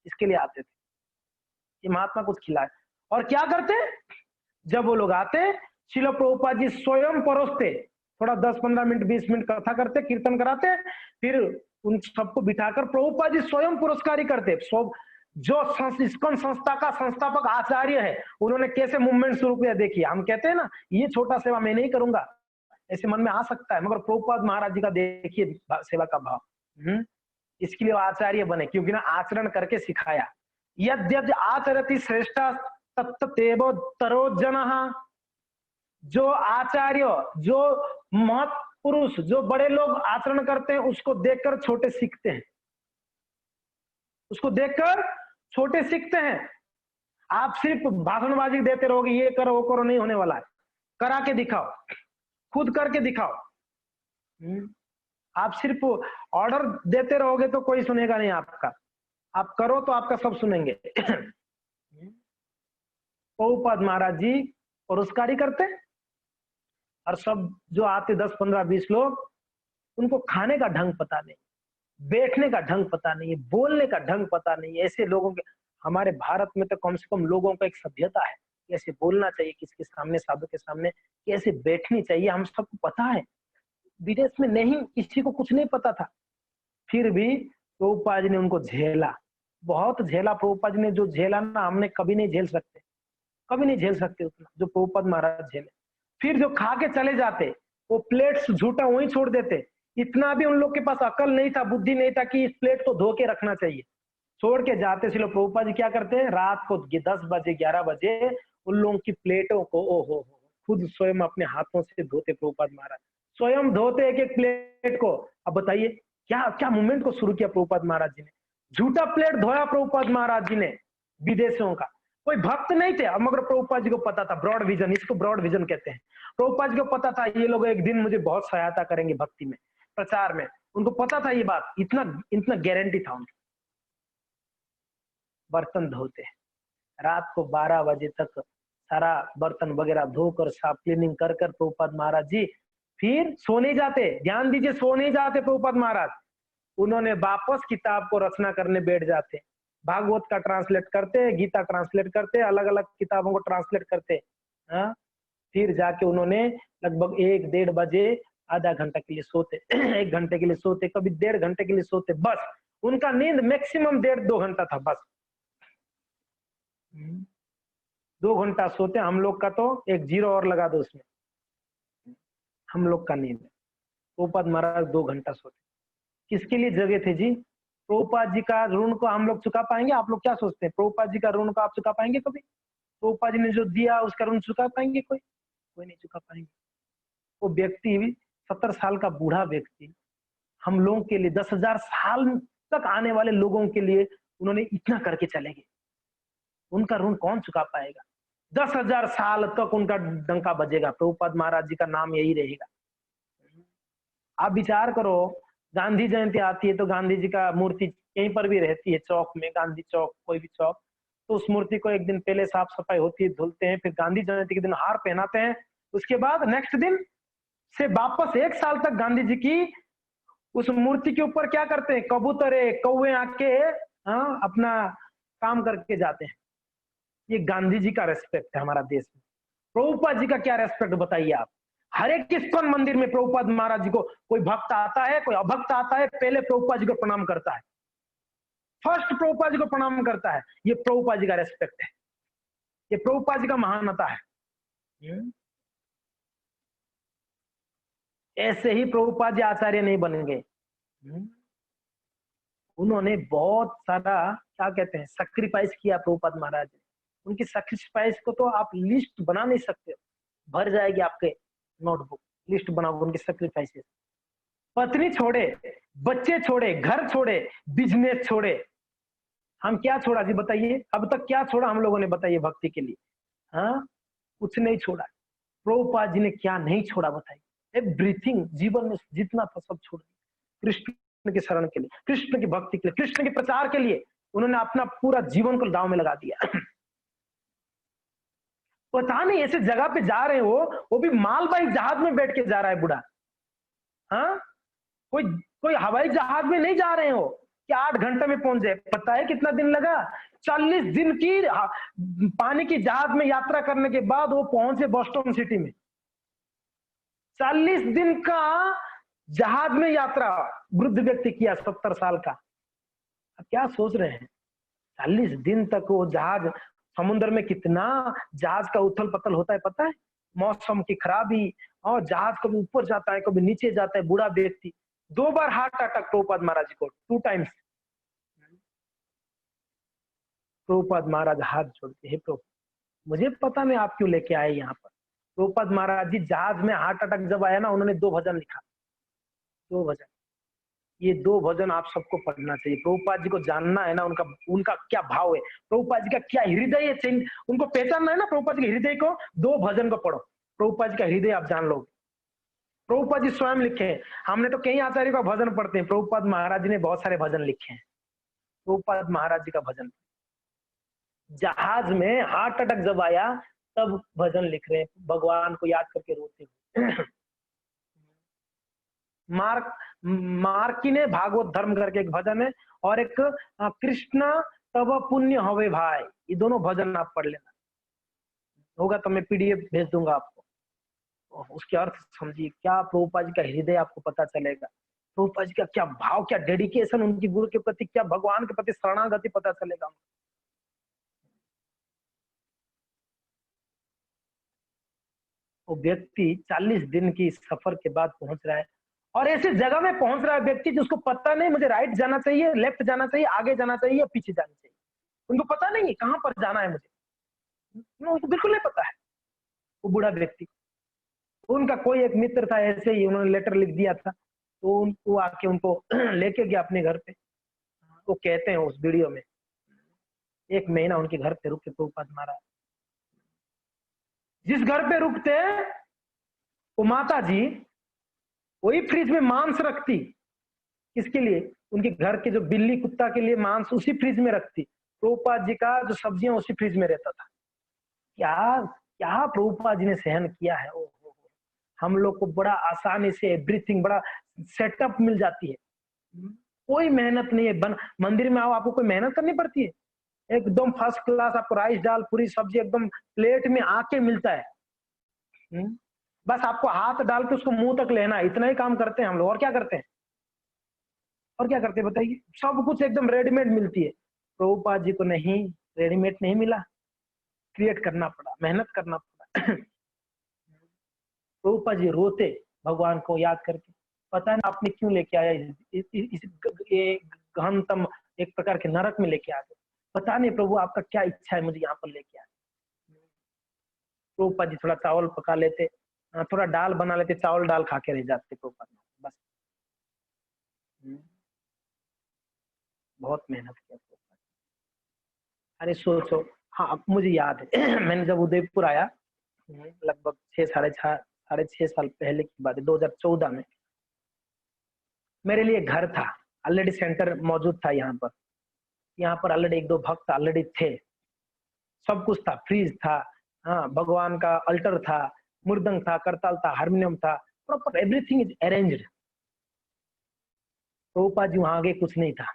इसके लिए आते थे, ये महात्मा कुछ खिलाए। और क्या करते, जब वो लोग आते, श्रील प्रभुपाद जी स्वयं परोसते, थोड़ा 10-15 मिनट 20 मिनट कथा करते, कीर्तन कराते, फिर उन सबको बिठाकर प्रभुपाद जी स्वयं पुरस्कारी करते। जो इस्कॉन संस्था का संस्थापक आचार्य है, उन्होंने कैसे मूवमेंट शुरू किया देखिए। हम कहते हैं ना ये छोटा सेवा मैं नहीं करूंगा, ऐसे मन में आ सकता है, मगर प्रभुपाद महाराज जी का देखिए सेवा का भाव। इसके लिए आचार्य बने, क्योंकि ना आचरण करके सिखाया। यद्यद् आचरति श्रेष्ठा तत्तेव तरो जनः। जो आचार्य, जो महत्पुरुष, जो बड़े लोग आचरण करते हैं, उसको देखकर छोटे सीखते हैं, उसको देखकर छोटे सीखते हैं। आप सिर्फ भाषणबाजी देते रहोगे, ये करो वो करो, नहीं होने वाला है। करा के दिखाओ, खुद करके दिखाओ। आप सिर्फ ऑर्डर देते रहोगे तो कोई सुनेगा नहीं आपका, आप करो तो आपका सब सुनेंगे। प्रभुपाद महाराज जी पुरस्कारी करते, और सब जो आते 10, 15, 20 लोग, उनको खाने का ढंग पता नहीं, बैठने का ढंग पता नहीं है, बोलने का ढंग पता नहीं है। ऐसे लोगों के हमारे भारत में तो कम से कम लोगों का एक सभ्यता है, कैसे बोलना चाहिए, किसके सामने, साधु के सामने कैसे बैठनी चाहिए, हम सबको पता है। विदेश में नहीं, किसी को कुछ नहीं पता था, फिर भी प्रभुपाद जी ने उनको झेला, बहुत झेला। प्रभुपाद जी ने जो झेला ना, हमने कभी नहीं झेल सकते, कभी नहीं झेल सकते उतना जो प्रभुपाद महाराज झेले। फिर जो खा के चले जाते, वो प्लेट्स झूठा वहीं छोड़ देते। इतना भी उन लोग के पास अकल नहीं था, बुद्धि नहीं था कि इस प्लेट को धो के रखना चाहिए, छोड़ के जाते। सिलो प्रभुपाद जी क्या करते हैं, रात को 10 बजे 11 बजे उन लोगों की प्लेटों को ओहो खुद स्वयं अपने हाथों से धोते। प्रभुपाद महाराज स्वयं धोते एक एक प्लेट को। अब बताइए क्या क्या मूवमेंट को शुरू किया प्रभुपाद महाराज जी ने, झूठा प्लेट धोया प्रभुपाद महाराज जी ने विदेशियों का। कोई भक्त नहीं थे, मगर प्रभुपाद जी को पता था, ब्रॉड विजन, इसको ब्रॉड विजन कहते हैं। प्रभुपाद जी को पता था ये लोग एक दिन मुझे बहुत सहायता करेंगे भक्ति में, प्रचार में, उनको पता था ये बात, इतना इतना गारंटी था उनको। बर्तन धोते, रात को 12 बजे तक सारा बर्तन वगैरह धोकर साफ क्लीनिंग कर कर प्रभुपाद महाराज जी फिर सोने जाते। ध्यान दीजिए, सोने जाते प्रभुपाद महाराज। उन्होंने वापस किताब को रचना करने बैठ जाते, भागवत का ट्रांसलेट करते, गीता ट्रांसलेट करते, अलग अलग किताबों को ट्रांसलेट करते। हाँ, फिर जाके उन्होंने लगभग 1-1.5 बजे आधा घंटा के लिए सोते, 1 घंटे के लिए सोते, कभी 1.5 घंटे के लिए सोते, बस उनका नींद मैक्सिमम 1.5-2 घंटा था बस। 2 घंटा सोते, हम लोग का तो एक 0 और लगा दो उसमें, हम लोग का नींद। प्रभुपाद महाराज 2 घंटा सोते, किसके लिए जगे थे जी? प्रभुपाद जी का ऋण को हम लोग चुका पाएंगे? आप लोग क्या सोचते हैं, प्रभुपाद जी का ऋण को आप चुका पाएंगे कभी? प्रभुपाद जी ने जो दिया उसका ऋण चुका पाएंगे कोई? कोई नहीं चुका पाएंगे। वो व्यक्ति 70 साल का बूढ़ा व्यक्ति हम लोगों के लिए 10,000 साल तक आने वाले लोगों के लिए उन्होंने इतना करके चले गए, उनका ऋण कौन चुका पाएगा? 10,000 साल तक उनका डंका बजेगा, प्रभुपाद महाराज जी का नाम यही रहेगा। आप विचार करो, गांधी जयंती आती है तो गांधी जी का मूर्ति कहीं पर भी रहती है, चौक में, गांधी चौक, कोई भी चौक, तो उस मूर्ति को एक दिन पहले साफ सफाई होती है, धुलते हैं, फिर गांधी जयंती के दिन हार पहनाते हैं। उसके बाद नेक्स्ट दिन से वापस 1 साल तक गांधी जी की उस मूर्ति के ऊपर क्या करते हैं, कबूतरे कौवे आके अपना काम करके जाते हैं। ये गांधी जी का रेस्पेक्ट है हमारा देश में। प्रभुपाद जी का क्या रेस्पेक्ट बताइए आप। हर एक इस्कॉन मंदिर में प्रभुपाद महाराज जी को कोई भक्त आता है, कोई अभक्त आता है, पहले प्रभुपाद जी को प्रणाम करता है, फर्स्ट प्रभुपाद जी को प्रणाम करता है। ये प्रभुपाद जी का रेस्पेक्ट है, ये प्रभुपाद जी का महानता है। ऐसे ही प्रभुपाद जी आचार्य नहीं बन गए। उन्होंने बहुत सारा क्या कहते हैं सैक्रिफाइस किया प्रभुपाद महाराज ने। उनकी सैक्रिफाइस को तो आप लिस्ट बना नहीं सकते, भर जाएगी आपके नोटबुक, लिस्ट बनाओ उनकी सैक्रिफाइसेस। पत्नी छोड़े, बच्चे छोड़े, घर छोड़े, बिजनेस छोड़े, हम क्या छोड़ा जी बताइए, अब तक क्या छोड़ा हम लोगों ने बताइए भक्ति के लिए? हाँ, कुछ नहीं छोड़ा। प्रभुपाद जी ने क्या नहीं छोड़ा बताइए? एवरीथिंग, जीवन में जितना था सब छोड़ दिया कृष्ण के शरण के लिए, कृष्ण की भक्ति के लिए, कृष्ण के प्रचार के लिए। उन्होंने अपना पूरा जीवन को दांव में लगा दिया। पता नहीं ऐसे जगह पे जा रहे हो, वो भी मालवाही जहाज में बैठ के जा रहा है बूढ़ा। हाँ, कोई हवाई जहाज में नहीं जा रहे हो कि 8 घंटे में पहुंच जाए। पता है कितना दिन लगा? 40 दिन की पानी की जहाज में यात्रा करने के बाद वो पहुंचे बोस्टन सिटी में। 40 दिन का जहाज में यात्रा वृद्ध व्यक्ति किया, 70 साल का। अब क्या सोच रहे हैं? 40 दिन तक वो जहाज, समुद्र में कितना जहाज का उथल पथल होता है पता है? मौसम की खराबी, और जहाज कभी ऊपर जाता है कभी नीचे जाता है। बूढ़ा व्यक्ति, 2 बार हार्ट अटैक प्रभुपाद महाराज जी को, 2 टाइम्स। प्रभुपाद महाराज हाथ जोड़ते हैं, प्रभु मुझे पता नहीं आप क्यों लेके आए यहाँ पर। प्रभुपाद महाराज जी जहाज में हार्ट अटैक जब आया ना, उन्होंने 2 भजन लिखा, 2 भजन। ये 2 भजन आप सबको पढ़ना चाहिए। प्रभुपाद जी को जानना है ना, उनका क्या भाव है, प्रभुपाद जी का क्या हृदय है, उनको पहचानना है ना प्रभुपाद जी के हृदय को। 2 भजन को पढ़ो, प्रभुपाद जी का हृदय आप जान लोगे। प्रभुपाद जी स्वयं लिखे हैं, हमने तो कई आचार्य का भजन पढ़ते हैं, प्रभुपाद महाराज जी ने बहुत सारे भजन लिखे हैं। प्रभुपाद महाराज जी का भजन, जहाज में हार्ट अटैक जब आया तब भजन लिख रहे हैं, भगवान को याद करके रोते हुए। मार्किने भागवत धर्म करके एक भजन है, और एक कृष्ण तब पुण्य हवे भाई, ये दोनों भजन आप पढ़ लेना। होगा तो मैं पीडीएफ भेज दूंगा आपको, उसके अर्थ समझिए। क्या प्रभुपाद जी का हृदय आपको पता चलेगा, प्रभुपाद जी का क्या भाव, क्या डेडिकेशन उनकी गुरु के प्रति, क्या भगवान के प्रति शरणागति पता चलेगा। वो व्यक्ति 40 दिन की सफर के बाद पहुंच रहा है, और ऐसे जगह में पहुंच रहा है व्यक्ति जिसको पता नहीं मुझे राइट जाना चाहिए, लेफ्ट जाना चाहिए, आगे जाना चाहिए या पीछे जाना चाहिए। उनको पता नहीं है कहां पर जाना है मुझे, उनको बिल्कुल नहीं पता है। वो बूढ़ा व्यक्ति, उनका कोई एक मित्र था, ऐसे ही उन्होंने लेटर लिख दिया था, तो उनको आके उनको लेके गया अपने घर पे। वो कहते हैं उस वीडियो में, 1 महीना उनके घर पे रुके प्रभुपाद महाराज। जिस घर पे रुकते वो माता जी वही फ्रिज में मांस रखती, किसके लिए? उनके घर के जो बिल्ली कुत्ता के लिए मांस उसी फ्रिज में रखती। प्रभुपाद जी का जो सब्जियां उसी फ्रिज में रहता था। क्या क्या प्रभुपाद जी ने सहन किया है। ओ हम लोग को बड़ा आसानी से एवरीथिंग, बड़ा सेटअप मिल जाती है, कोई मेहनत नहीं है। मंदिर में आओ, आपको कोई मेहनत करनी पड़ती है? एकदम फर्स्ट क्लास आपको राइस दाल पूरी सब्जी एकदम प्लेट में आके मिलता है। बस आपको हाथ डाल के उसको मुंह तक लेना है, इतना ही काम करते हैं हम लोग। और क्या करते हैं, और क्या करते हैं बताइए? सब कुछ एकदम रेडीमेड मिलती है। प्रभुपाद जी को नहीं, रेडीमेड नहीं मिला, क्रिएट करना पड़ा, मेहनत करना पड़ा। प्रभुपाद जी रोते भगवान को याद करके, पता नहीं आपने क्यों लेके आया इस गहनतम एक प्रकार के नरक में लेके आ गए। पता नहीं प्रभु आपका क्या इच्छा है मुझे यहाँ पर लेके आए। प्रभुपाद जी थोड़ा चावल पका लेते, थोड़ा दाल बना लेते, चावल दाल खा के रह जाते प्रभुपाद, बस। बहुत मेहनत किया प्रभुपाद। अरे सोचो, हाँ मुझे याद है मैंने जब उदयपुर आया, लगभग 6 साल पहले की बात है, 2014 में मेरे लिए घर था, ऑलरेडी सेंटर मौजूद था यहाँ पर ऑलरेडी 1-2 भक्त ऑलरेडी थे। सब कुछ था, फ्रिज था, हाँ, भगवान का अल्टर था, मृदंग था, करताल था, हारमोनियम था, proper everything is arranged. Prabhupad ji वहां आगे कुछ नहीं था,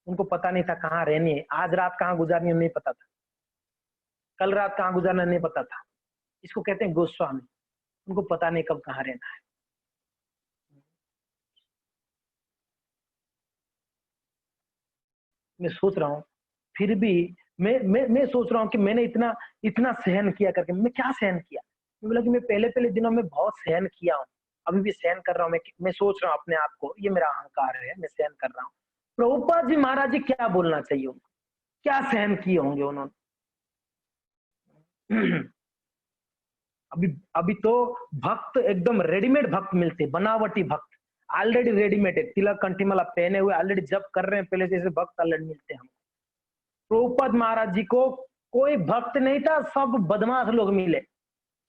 उनको पता नहीं था कहाँ रहनी है, आज रात कहाँ गुजारनी है नहीं पता था, कल रात कहाँ गुजारना नहीं पता था। इसको कहते हैं गोस्वामी, उनको पता नहीं कब कहाँ रहना है। मैं सोच रहा हूँ, फिर भी मैं सोच रहा हूँ कि मैंने इतना इतना सहन किया करके मैं क्या सहन किया। मैं बोला कि मैं पहले पहले दिनों में बहुत सहन किया हूँ, अभी भी सहन कर रहा हूँ। मैं सोच रहा हूँ अपने आप को, ये मेरा अहंकार है, मैं सहन कर रहा हूँ। प्रभुपाद जी महाराज जी क्या बोलना चाहिए उनको, क्या सहन किए होंगे उन्होंने। अभी अभी तो भक्त एकदम रेडीमेड भक्त मिलते, बनावटी भक्त, ऑलरेडी रेडीमेड है, तिलक कंठीमाला पहने हुए ऑलरेडी जप कर रहे हैं पहले जैसे भक्त ऑलरेडी मिलते हैं हमको। प्रभुपाद महाराज जी को कोई भक्त नहीं था, सब बदमाश लोग मिले।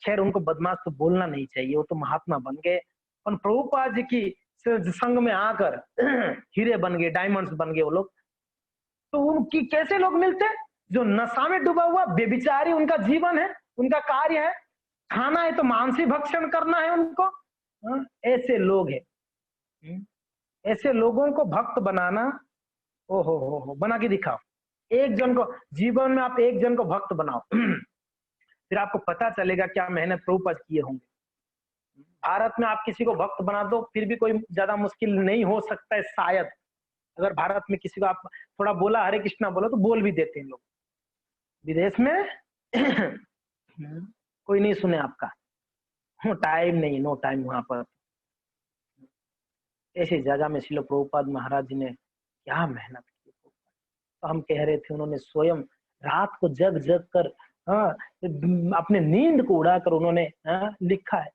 खैर उनको बदमाश तो बोलना नहीं चाहिए, वो तो महात्मा बन गए। और प्रभुपाद जी की संग में आकर हीरे बन गए, डायमंड्स बन गए वो लोग। तो उनकी कैसे लोग मिलते, जो नशा में डूबा हुआ बेविचारी उनका जीवन है, उनका कार्य है, खाना है तो मांसी भक्षण करना है उनको। ऐसे लोग हैं। ऐसे लोगों को भक्त बनाना, ओ हो बना के दिखाओ। एक जन को जीवन में, आप एक जन को भक्त बनाओ फिर आपको पता चलेगा क्या मेहनत प्रभुपाद किए होंगे। भारत में आप किसी को भक्त बना दो फिर भी कोई ज्यादा मुश्किल नहीं हो सकता है शायद। अगर भारत में किसी को आप थोड़ा बोला हरे कृष्णा बोलो तो बोल भी देते हैं लोग। विदेश में कोई नहीं सुने आपका, टाइम नहीं, नो टाइम वहां पर। ऐसी जगह में श्रील प्रभुपाद महाराज जी ने क्या मेहनत की। तो हम कह रहे थे उन्होंने स्वयं रात को जग जग कर, हाँ, अपने नींद को उड़ाकर उन्होंने, हाँ, लिखा है।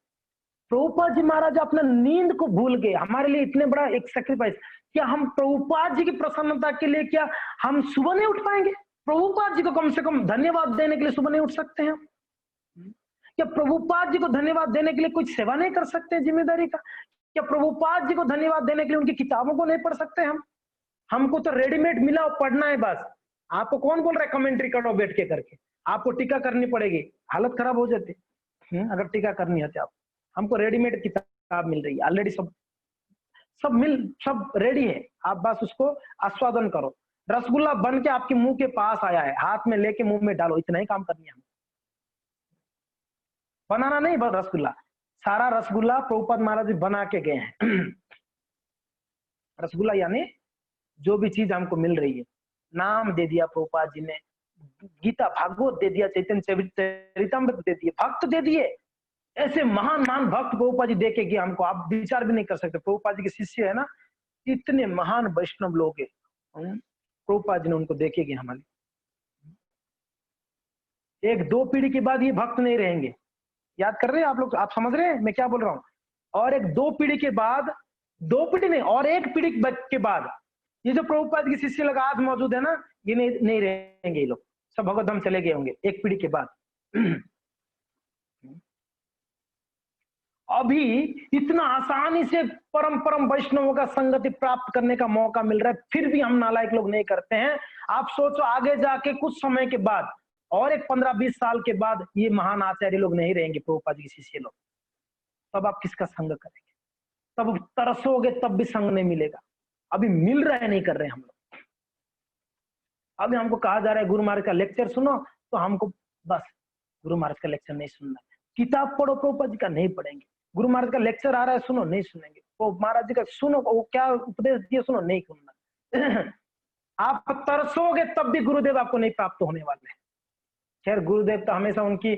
प्रभुपाद जी महाराज अपना नींद को भूल गए हमारे लिए, इतने बड़ा एक सेक्रीफाइस। क्या हम प्रभुपाद जी की प्रसन्नता के लिए क्या हम सुबह नहीं उठ पाएंगे? प्रभुपाद जी को कम से कम धन्यवाद देने के लिए सुबह नहीं उठ सकते हैं? क्या प्रभुपाद जी को धन्यवाद देने के लिए कुछ सेवा नहीं कर सकते जिम्मेदारी का? क्या प्रभुपाद जी को धन्यवाद देने के लिए उनकी किताबों को नहीं पढ़ सकते हम? हमको तो रेडीमेड मिला और पढ़ना है बस। आपको कौन बोल रहा है कमेंट्री करो बैठ के करके? आपको टीका करनी पड़ेगी, हालत खराब हो जाती अगर टीका करनी है तो। आप हमको रेडीमेड किताब मिल रही है ऑलरेडी, सब रेडी है, आप बस उसको आस्वादन करो। रसगुल्ला बन के आपके मुंह के पास आया है, हाथ में लेके मुंह में डालो, इतना ही काम करनी है। बनाना नहीं, बस रसगुल्ला, सारा रसगुल्ला प्रभुपाद महाराज जी बना के गए हैं रसगुल्ला यानी जो भी चीज हमको मिल रही है, नाम दे दिया प्रभुपाद जी ने, गीता भागवत दे दिया, चैतन्य चरितमृत दे दिए, भक्त दे दिए। ऐसे महान महान भक्त प्रभुपाद जी दे के गए हमको, आप विचार भी नहीं कर सकते। प्रभुपाद जी के शिष्य है ना, इतने महान वैष्णव लोग है, प्रभुपाद जी ने उनको देखे गए हमारे। एक दो पीढ़ी के बाद ये भक्त नहीं रहेंगे, याद कर रहे हैं आप लोग, आप समझ रहे हैं मैं क्या बोल रहा हूँ? और एक दो पीढ़ी के बाद, दो पीढ़ी नहीं और एक पीढ़ी के बाद ये जो प्रभुपाद के शिष्य लोग आज मौजूद है ना, ये नहीं रहेंगे, ये लोग सब भगवत धाम चले गए होंगे एक पीढ़ी के बाद अभी इतना आसानी से परम परम वैष्णवों का संगति प्राप्त करने का मौका मिल रहा है, फिर भी हम नालायक लोग नहीं करते हैं। आप सोचो आगे जाके कुछ समय के बाद और एक 15-20 साल के बाद ये महान आचार्य लोग नहीं रहेंगे, प्रभुपाद जी के शिष्य लोग, तब आप किसका संग करेंगे? तब तरसोगे तब भी संग नहीं मिलेगा। अभी मिल रहा है, नहीं कर रहे हम लोग। अभी हमको कहा जा रहा है गुरु महाराज का लेक्चर सुनो, तो हमको बस गुरु महाराज का लेक्चर नहीं सुनना है। किताब पढ़ो प्रभुपाद जी का, नहीं पढ़ेंगे। गुरु महाराज का लेक्चर आ रहा है सुनो, नहीं सुनेंगे। वो महाराज जी का सुनो, वो क्या उपदेश दिए सुनो, नहीं सुनना आप तरसोगे तब भी गुरुदेव आपको नहीं प्राप्त होने वाले हैं। खैर गुरुदेव तो हमेशा उनकी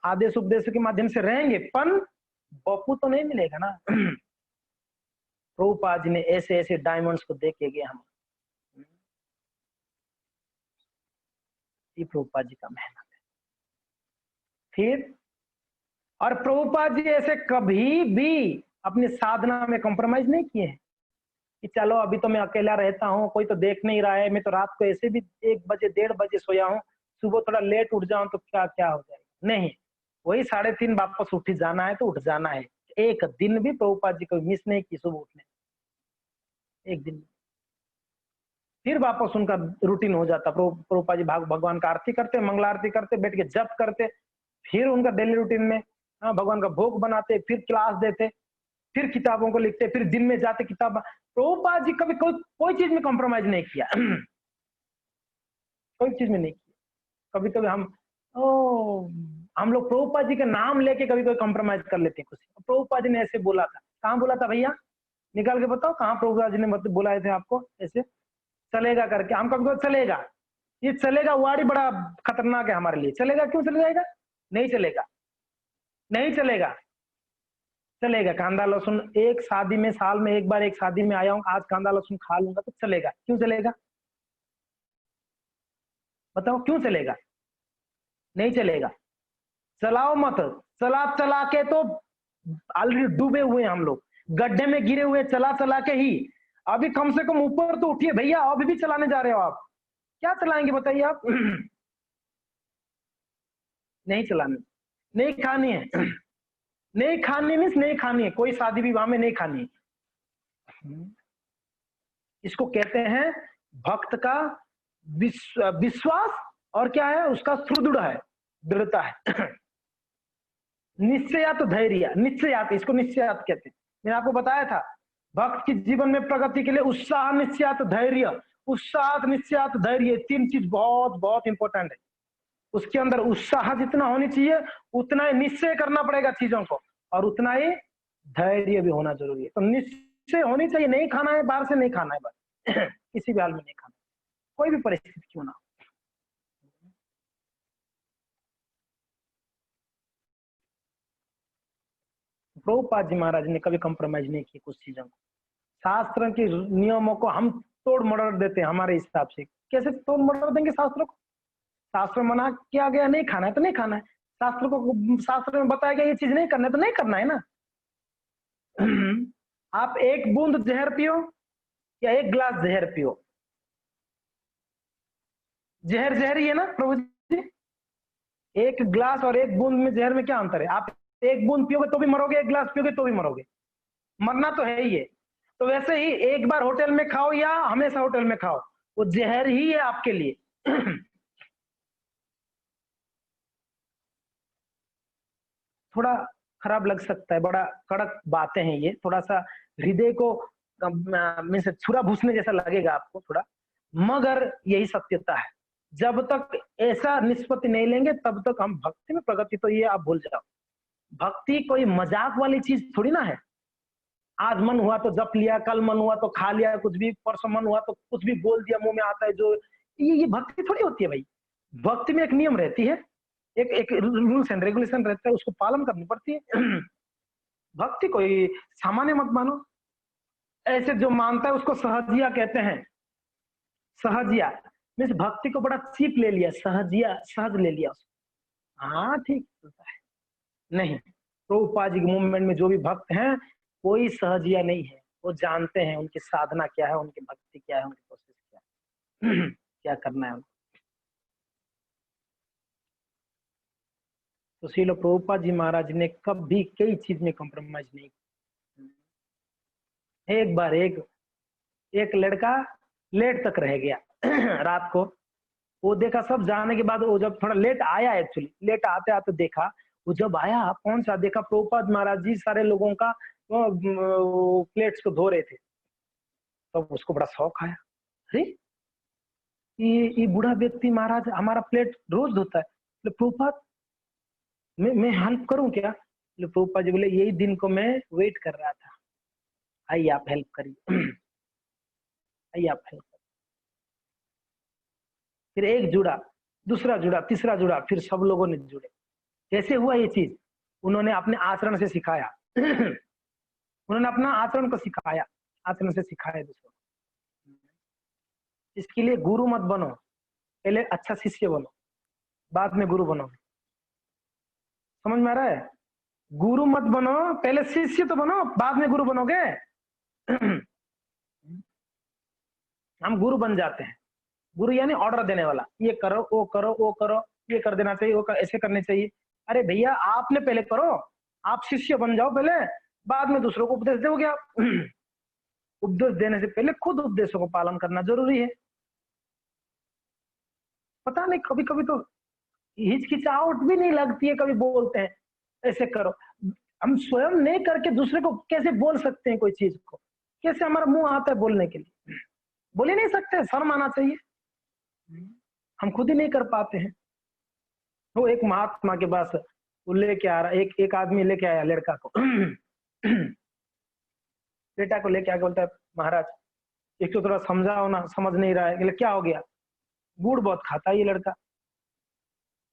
आदेश उपदेश के माध्यम से रहेंगे, पर बपू तो नहीं मिलेगा ना प्रभुपाद जी ने ऐसे ऐसे डायमंड्स को देख के गए हम, ये प्रभुपाद जी का मेहनत है। फिर और प्रभुपाद जी ऐसे कभी भी अपनी साधना में कॉम्प्रोमाइज नहीं किए हैं कि चलो अभी तो मैं अकेला रहता हूँ, कोई तो देख नहीं रहा है, मैं तो रात को ऐसे भी 1 बजे 1:30 बजे सोया हूँ, सुबह थोड़ा लेट उठ जाऊं तो क्या क्या हो जाएगा। नहीं, वही 3:30 वापस उठ जाना है तो उठ जाना है। एक दिन भी प्रभुपाद जी को मिस नहीं की सुबह उठने, एक दिन। फिर वापस उनका रूटीन हो जाता। प्रभुपाद जी भगवान का आरती करते, मंगला आरती करते, बैठ के जप करते, फिर उनका डेली रूटीन में भगवान का भोग बनाते, फिर क्लास देते, फिर किताबों को लिखते, फिर दिन में जाते किताब। प्रभुपाद जी कभी कोई चीज में कॉम्प्रोमाइज नहीं किया। कोई चीज में नहीं किया। कभी कभी हम लोग प्रभुपाद जी का नाम लेके कभी कोई कॉम्प्रोमाइज कर लेते हैं कुछ। प्रभुपाद जी ने ऐसे बोला था, कहाँ बोला था भैया, निकाल के बताओ कहाँ प्रभुपाद जी ने बोलाए थे आपको ऐसे चलेगा करके। हम कभी चलेगा, ये चलेगा वाड़ी बड़ा खतरनाक है हमारे लिए। चलेगा क्यों चले जाएगा? नहीं चलेगा, नहीं चलेगा। चलेगा कांदा लहसुन एक शादी में, साल में एक बार एक शादी में आया हूँ, आज कांदा लहसुन खा लूंगा तो चलेगा। क्यों चलेगा? बताओ क्यों चलेगा? नहीं चलेगा। चलाओ मत, चला चला के तो ऑलरेडी डूबे हुए हैं हम लोग, गड्ढे में गिरे हुए, चला चला के ही। अभी कम से कम ऊपर तो उठिए भैया, अभी भी चलाने जा रहे हो आप। क्या चलाएंगे बताइए आप? नहीं चलानी, नहीं खानी है। नहीं खानी मीन्स नहीं खानी है, कोई शादी विवाह में नहीं खानी है। इसको कहते हैं भक्त का विश्वास, और क्या है उसका सुदृढ़ है, दृढ़ता है। निश्चयात धैर्य, निश्चयात, इसको निश्चयात कहते हैं। मैंने आपको बताया था भक्त के जीवन में प्रगति के लिए उत्साह, निश्चयात, धैर्य, उत्साह, निश्चयात, धैर्य, तीन चीज बहुत बहुत इंपॉर्टेंट है। उसके अंदर उत्साह जितना होनी चाहिए उतना ही निश्चय करना पड़ेगा चीजों को, और उतना ही धैर्य भी होना जरूरी है। तो निश्चय होनी चाहिए, नहीं खाना है बाहर से, नहीं खाना है बस। किसी भी हाल में नहीं खाना, कोई भी परिस्थिति क्यों ना हो। प्रभुपाद जी महाराज ने कभी कंप्रोमाइज नहीं की कुछ चीजों को। शास्त्र के नियमों को हम तोड़ मरोड़ देते हैं हमारे हिसाब से। कैसे तोड़ मरोड़ देंगे शास्त्रों को? शास्त्र में मना किया गया नहीं खाना है तो नहीं खाना है, शास्त्र में बताया गया ये चीज नहीं करना है तो नहीं करना है ना। आप एक बूंद जहर पियो या एक ग्लास जहर पियो, जहर जहर ही है ना प्रभु जी। एक ग्लास और एक बूंद में जहर में क्या अंतर है? आप एक बूंद पियोगे तो भी मरोगे, एक ग्लास पियोगे तो भी मरोगे, मरना तो है ही है। तो वैसे ही एक बार होटल में खाओ या हमेशा होटल में खाओ, वो जहर ही है आपके लिए। थोड़ा खराब लग सकता है, बड़ा कड़क बातें हैं ये, थोड़ा सा हृदय को में से छुरा भूसने जैसा लगेगा आपको थोड़ा, मगर यही सत्यता है। जब तक ऐसा निष्पत्ति नहीं लेंगे तब तक हम भक्ति में प्रगति, तो ये आप भूल जाओ। भक्ति कोई मजाक वाली चीज थोड़ी ना है। आज मन हुआ तो जप लिया, कल मन हुआ तो खा लिया कुछ भी, परसों मन हुआ तो कुछ भी बोल दिया, मुंह में आता है जो, ये भक्ति थोड़ी होती है भाई। भक्ति में एक नियम रहती है, एक रूल्स एंड रेगुलेशन रहता है, उसको पालन करनी पड़ती है। भक्ति कोई सामान्य मत मानो। ऐसे जो मानता है उसको सहजिया कहते हैं। सहजिया मीन्स भक्ति को बड़ा चीप ले लिया, सहजिया, सहज ले लिया उसको। हाँ ठीक चलता है, नहीं। प्रभुपाद जी के मूवमेंट में जो भी भक्त हैं कोई सहजिया नहीं है, वो जानते हैं उनकी साधना क्या है, उनकी भक्ति क्या है, उनकी कोशिश क्या है। क्या करना है उनको। तो श्रील प्रभुपाद जी महाराज ने कभी कई चीज में कॉम्प्रोमाइज नहीं किया। एक बार एक लड़का लेट तक रह गया। रात को वो देखा, सब जाने के बाद वो जब थोड़ा लेट आया, एक्चुअली लेट आते आते देखा, वो जब आया कौन सा देखा, प्रभुपाद महाराज जी सारे लोगों का प्लेट्स को धो रहे थे। तो उसको बड़ा शौक आया, अरे ये बूढ़ा व्यक्ति महाराज हमारा प्लेट रोज धोता है, प्रभुपाद मैं हेल्प करूं क्या? प्रभुपाद जी बोले यही दिन को मैं वेट कर रहा था, आइए आप हेल्प करिए। आइए आप हेल्प करिए। फिर एक जुड़ा, दूसरा जुड़ा, तीसरा जुड़ा, फिर सब लोगों ने जुड़े। कैसे हुआ ये चीज? उन्होंने अपने आचरण से सिखाया। उन्होंने अपना आचरण को सिखाया, आचरण से सिखाया दूसरों। इसके लिए गुरु मत बनो, पहले अच्छा शिष्य बनो, बाद में गुरु बनोगे। समझ में आ रहा है? गुरु मत बनो, पहले शिष्य तो बनो, बाद में गुरु बनोगे। हम गुरु बन जाते हैं। गुरु यानी ऑर्डर देने वाला, ये करो, वो करो, वो करो, ये कर देना चाहिए, वो ऐसे करने चाहिए। अरे भैया आपने पहले करो, आप शिष्य बन जाओ पहले, बाद में दूसरों को उपदेश दोगे आप। उपदेश देने से पहले खुद उपदेशों को पालन करना जरूरी है। पता नहीं कभी कभी तो हिचकिचाहट भी नहीं लगती है, कभी बोलते हैं ऐसे करो। हम स्वयं नहीं करके दूसरे को कैसे बोल सकते हैं कोई चीज को? कैसे हमारा मुंह आता है बोलने के लिए? बोल ही नहीं सकते, शर्म आना चाहिए। हम खुद ही नहीं कर पाते हैं। वो एक महात्मा के पास वो लेके आ रहा, एक एक आदमी लेके आया लड़का को बेटा को लेके आके बोलता है, महाराज एक तो थोड़ा समझाओ ना, समझ नहीं रहा है। बोले क्या हो गया? गुड़ बहुत खाता है ये लड़का,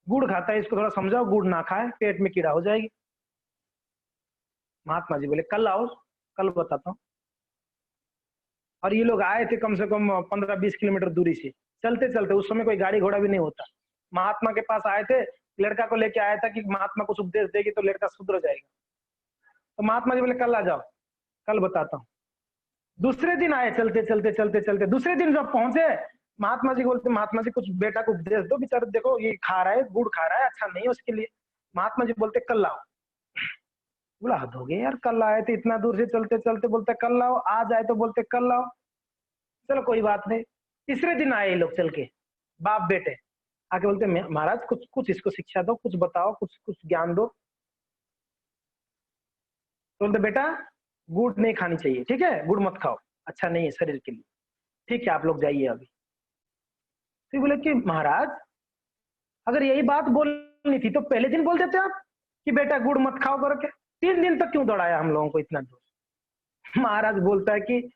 गुड़ खाता है, इसको थोड़ा समझाओ, गुड़ ना खाए, पेट में कीड़ा हो जाएगी। महात्मा जी बोले कल आओ, कल बताता हूँ। और ये लोग आए थे कम से कम 15-20 किलोमीटर दूरी से, चलते चलते, उस समय कोई गाड़ी घोड़ा भी नहीं होता। महात्मा के पास आए थे, लड़का को लेके आया था कि महात्मा कुछ उपदेश देगी तो लड़का सुधर जाएगा। तो महात्मा जी बोले कल आ जाओ, कल बताता हूँ। दूसरे दिन आए, चलते चलते चलते चलते, दूसरे दिन जब पहुंचे, महात्मा जी बोलते, महात्मा जी कुछ बेटा को उपदेश दो, बेचारा देखो ये खा रहा है, गुड़ खा रहा है, अच्छा नहीं है उसके लिए। महात्मा जी बोलते कल लाओ। बोला हद हो गई यार, कल आए थे इतना दूर से चलते चलते, बोलते कल लाओ, आज आए तो बोलते कल लाओ। चलो कोई बात नहीं। तीसरे दिन आए ये लोग चल के, बाप बेटे आके बोलते महाराज कुछ कुछ इसको शिक्षा दो, कुछ बताओ, कुछ कुछ ज्ञान दो। तो बोलते बेटा गुड़ नहीं खानी चाहिए, ठीक है, गुड़ मत खाओ, अच्छा नहीं है शरीर के लिए, ठीक है आप लोग जाइए अभी। फिर बोले कि महाराज अगर यही बात बोलनी थी तो पहले दिन बोल देते आप कि बेटा गुड़ मत खाओ करके, 3 दिन तक क्यों दौड़ाया हम लोगों को इतना दूर? महाराज बोलता है कि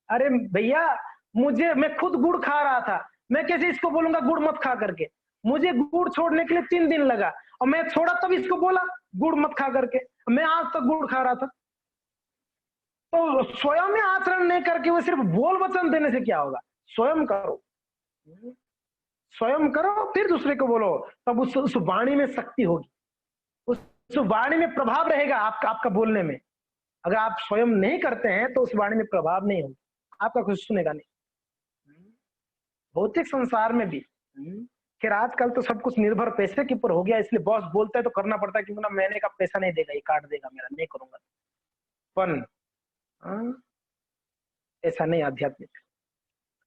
अरे भैया मैं खुद गुड़ खा रहा था, मैं कैसे इसको बोलूंगा गुड़ मत खा करके? मुझे गुड़ छोड़ने के लिए 3 दिन लगा और मैं छोड़ा तब इसको बोला गुड़ मत खा करके। मैं आज तक गुड़ खा रहा था। तो स्वयं में आचरण नहीं करके वो सिर्फ बोल वचन देने से क्या होगा? स्वयं करो, स्वयं करो, फिर दूसरे को बोलो, तब उस वाणी में शक्ति होगी, उस वाणी में प्रभाव रहेगा आपका बोलने में। अगर आप स्वयं नहीं करते हैं तो उस वाणी में प्रभाव नहीं होगा, आपका कुछ सुनेगा नहीं। भौतिक संसार में भी खैर आजकल तो सब कुछ निर्भर पैसे के ऊपर हो गया, इसलिए बॉस बोलता है तो करना पड़ता है, क्योंकि ना महीने का पैसा नहीं देगा, ये काट देगा मेरा, नहीं करूंगा। पर ऐसा नहीं, आध्यात्मिक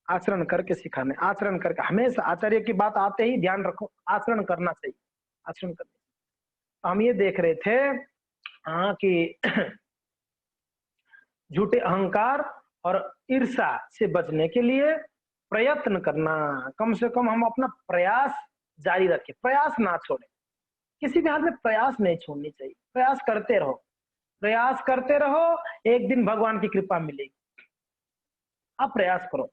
आचरण करके सिखाने, आचरण करके, हमेशा आचार्य की बात आते ही ध्यान रखो, आचरण करना चाहिए, आचरण करना। तो हम ये देख रहे थे कि झूठे अहंकार और ईर्ष्या से बचने के लिए प्रयत्न करना, कम से कम हम अपना प्रयास जारी रखें, प्रयास ना छोड़े, किसी भी हाल में प्रयास नहीं छोड़नी चाहिए, प्रयास करते रहो, प्रयास करते रहो, एक दिन भगवान की कृपा मिलेगी। आप प्रयास करो,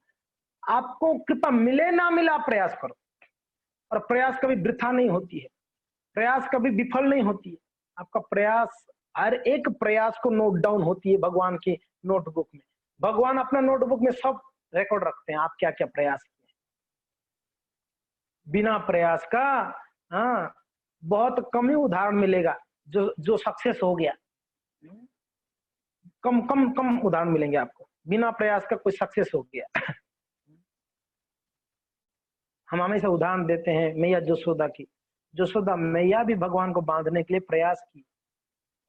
आपको कृपा मिले ना मिले आप प्रयास करो, और प्रयास कभी वृथा नहीं होती है, प्रयास कभी विफल नहीं होती है। आपका प्रयास, हर एक प्रयास को नोट डाउन होती है भगवान की नोटबुक में। भगवान अपना नोटबुक में सब रिकॉर्ड रखते हैं, आप क्या क्या प्रयास किए। बिना प्रयास का बहुत कम ही उदाहरण मिलेगा जो जो सक्सेस हो गया। कम कम कम उदाहरण मिलेंगे आपको, बिना प्रयास का कोई सक्सेस हो गया। हम हमेशा उदाहरण देते हैं मैया जसोदा की। जसोदा मैया भी भगवान को बांधने के लिए प्रयास की,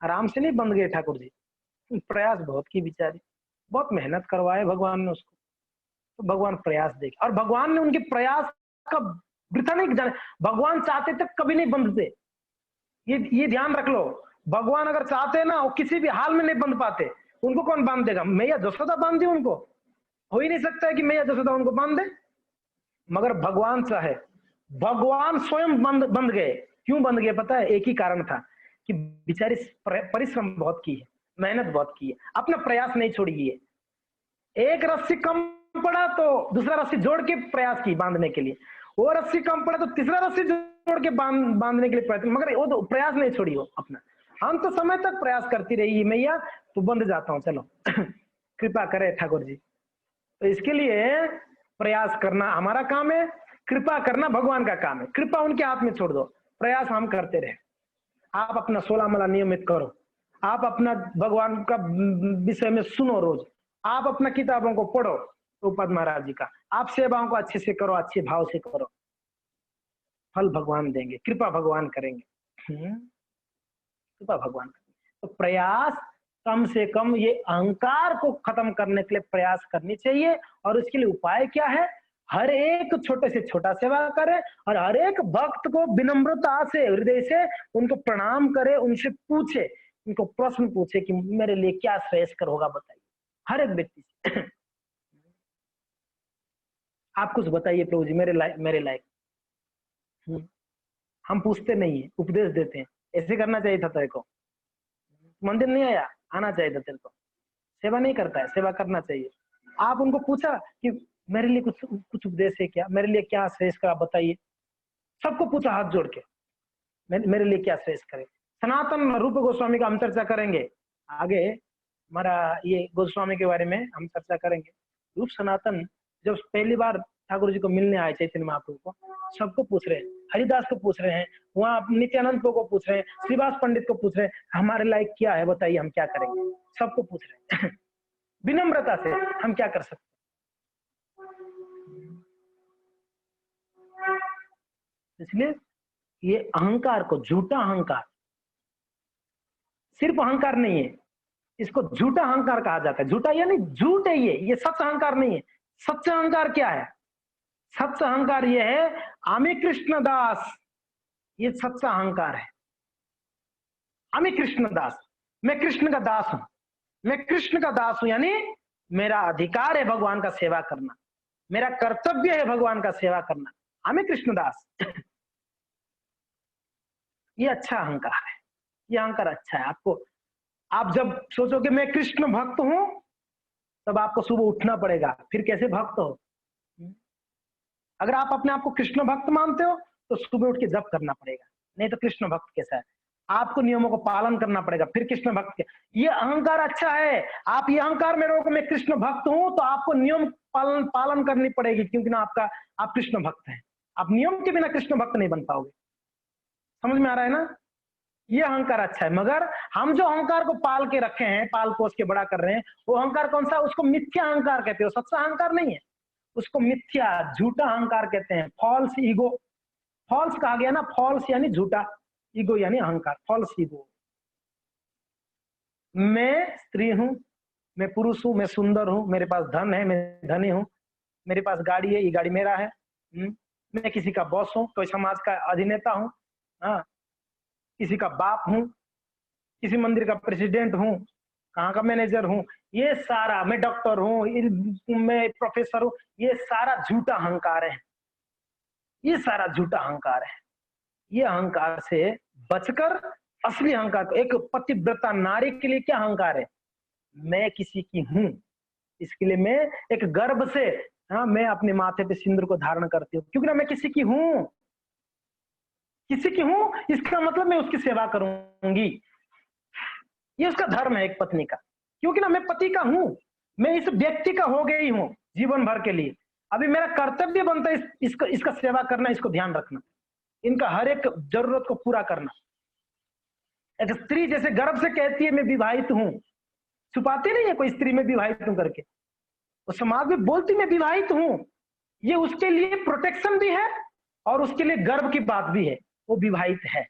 आराम से नहीं बंध गए ठाकुर जी, प्रयास बहुत की बेचारी, बहुत मेहनत करवाए भगवान ने उसको, तो भगवान प्रयास देखे, और भगवान ने उनके प्रयास का वृथा नहीं जाने। भगवान चाहते तक कभी नहीं बंधते, ये ध्यान रख लो। भगवान अगर चाहते ना, वो किसी भी हाल में नहीं बंध पाते। उनको कौन बांध देगा? मैया जसोदा बांध दी उनको? हो ही नहीं सकता है कि मैया जसोदा उनको बांध दे। मगर भगवान चाहे, भगवान स्वयं बंध गए। क्यों बंध गए पता है? एक ही कारण था कि बेचारी परिश्रम बहुत की है, मेहनत बहुत की है, अपना प्रयास नहीं छोड़ी है। एक रस्सी कम पड़ा तो दूसरा रस्सी जोड़ के प्रयास की बांधने के लिए, वो रस्सी कम पड़ा तो तीसरा रस्सी जोड़ के बांधने के लिए प्रयत्न, मगर वो तो प्रयास नहीं छोड़ी हो अपना। हम तो समय तक प्रयास करती रही मैया, तो बंध जाता हूँ, चलो कृपा करे ठाकुर जी। तो इसके लिए प्रयास करना हमारा काम है, कृपा करना भगवान का काम है। कृपा उनके हाथ में छोड़ दो, प्रयास हम करते रहे। आप अपना 16 माला नियमित करो, आप अपना भगवान का विषय में सुनो रोज, आप अपना किताबों को पढ़ो रूपद महाराज जी का, आप सेवाओं को अच्छे से करो, अच्छे भाव से करो, फल भगवान देंगे, कृपा भगवान करेंगे। कृपा भगवान करेंगे। तो प्रयास कम से कम ये अहंकार को खत्म करने के लिए प्रयास करनी चाहिए। और इसके लिए उपाय क्या है? हर एक छोटे से छोटा सेवा करे और हर एक भक्त को विनम्रता से हृदय से उनको प्रणाम करे, उनसे पूछे, उनको प्रश्न पूछे कि मेरे लिए क्या श्रेयस्कर होगा बताइए, हर एक व्यक्ति से। आप कुछ बताइए प्रभु जी मेरे लायक। हम पूछते नहीं है, उपदेश देते हैं, ऐसे करना चाहिए था तेरे को, मंदिर नहीं आया, आना चाहिए था तेरे को, सेवा नहीं करता है, सेवा करना चाहिए। आप उनको पूछा कि मेरे लिए कुछ उपदेश है क्या, मेरे लिए क्या श्रेष्ठ आप बताइए, सबको पूछा हाथ जोड़ के, मेरे लिए क्या श्रेष्ठ करे। सनातन रूप गोस्वामी का हम चर्चा करेंगे आगे, हमारा ये गोस्वामी के बारे में हम चर्चा करेंगे। रूप सनातन जब पहली बार ठाकुर जी को मिलने आए चैतन्य महाप्रभु को, सबको पूछ रहे हैं, हरिदास को पूछ रहे हैं, वहाँ नित्यानंद को पूछ रहे हैं, श्रीवास पंडित को पूछ रहे हैं, हमारे लायक क्या है बताइए, हम क्या करेंगे, सबको पूछ रहे हैं। विनम्रता से हम क्या कर सकते हैं। इसलिए ये अहंकार को, झूठा अहंकार, सिर्फ अहंकार नहीं है, इसको झूठा अहंकार कहा जाता है। झूठा यानी झूठ है, ये सच अहंकार नहीं है। सच्चा अहंकार क्या है? सच्चा अहंकार ये है आमी कृष्ण दास, ये सच्चा अहंकार है। आमी कृष्ण दास, मैं कृष्ण का दास हूं, मैं कृष्ण का दास हूं, यानी मेरा अधिकार है भगवान का सेवा करना, मेरा कर्तव्य है भगवान का सेवा करना, आमी कृष्ण दास। ये अच्छा अहंकार है, ये अहंकार अच्छा है। आपको, आप जब सोचोगे मैं कृष्ण भक्त हूं, तब आपको सुबह उठना पड़ेगा, फिर कैसे भक्त हो। अगर आप अपने आप को कृष्ण भक्त मानते हो तो सुबह उठ के जप करना पड़ेगा, नहीं तो कृष्ण भक्त कैसा है। आपको नियमों को पालन करना पड़ेगा, फिर कृष्ण भक्त के। ये अहंकार अच्छा है। आप ये अहंकार में रहोगे मैं कृष्ण भक्त हूं, तो आपको नियम पालन करनी पड़ेगी, क्योंकि ना आप कृष्ण भक्त हैं। आप नियम के बिना कृष्ण भक्त नहीं बन पाओगे। समझ में आ रहा है ना? ये अहंकार अच्छा है। मगर हम जो अहंकार को पाल के रखे हैं, पाल पोस के बड़ा कर रहे हैं, वो अहंकार कौन सा? उसको मिथ्या अहंकार कहते हो, सच्चा अहंकार नहीं है, उसको मिथ्या, झूठा अहंकार कहते हैं। फॉल्स ईगो, फॉल्स कहा गया ना, फॉल्स यानी झूठा, ईगो यानी अहंकार, फॉल्स ईगो। मैं स्त्री हूं, मैं पुरुष हूं, मैं सुंदर हूं, मेरे पास धन है, मैं धनी हूं, मेरे पास गाड़ी है, ये गाड़ी मेरा है, मैं किसी का बॉस हूं, कोई समाज का अधिनेता हूं, हाँ, किसी का बाप हूं, किसी मंदिर का प्रेसिडेंट हूं, कहाँ का मैनेजर हूं, ये सारा, मैं डॉक्टर हूं, मैं प्रोफेसर हूं, ये सारा झूठा अहंकार है, ये सारा झूठा अहंकार है। ये अहंकार से बचकर असली अहंकार, एक पतिव्रता नारी के लिए क्या अहंकार है? मैं किसी की हूं, इसके लिए मैं एक गर्व से, हाँ, मैं अपने माथे पे सिंदूर को धारण करती हूँ, क्योंकि ना मैं किसी की हूं, किसी की हूं, इसका मतलब मैं उसकी सेवा करूंगी। ये उसका धर्म है एक पत्नी का, क्योंकि ना मैं पति का हूं, मैं इस व्यक्ति का हो गई हूं जीवन भर के लिए। अभी मेरा कर्तव्य बनता है इसका सेवा करना, इसको ध्यान रखना, इनका हर एक जरूरत को पूरा करना। एक स्त्री जैसे गर्व से कहती है मैं विवाहित हूं, छुपाती नहीं है कोई स्त्री में विवाहित हूं करके, वो समाज में बोलती मैं विवाहित हूं, ये उसके लिए प्रोटेक्शन भी है और उसके लिए गर्व की बात भी है, वो विवाहित है,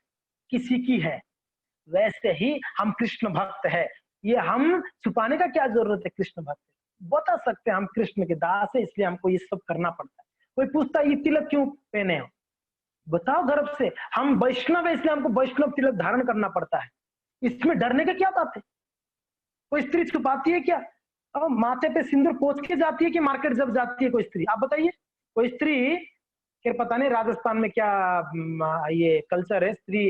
किसी की है। वैसे ही हम कृष्ण भक्त है, ये हम छुपाने का क्या जरूरत है? कृष्ण भक्त बता सकते हैं हम कृष्ण के दास है, इसलिए हमको ये सब करना पड़ता है। कोई पूछता है ये तिलक क्यों पहने हो, बताओ गर्व से, हम वैष्णव है इसलिए हमको वैष्णव तिलक धारण करना पड़ता है, इसमें डरने की क्या बात है? कोई स्त्री छुपाती है क्या? अब माथे पे सिंदूर पोंछ के जाती है कि मार्केट जब जाती है कोई स्त्री? आप बताइए, कोई स्त्री, फिर पता नहीं राजस्थान में क्या ये कल्चर है, स्त्री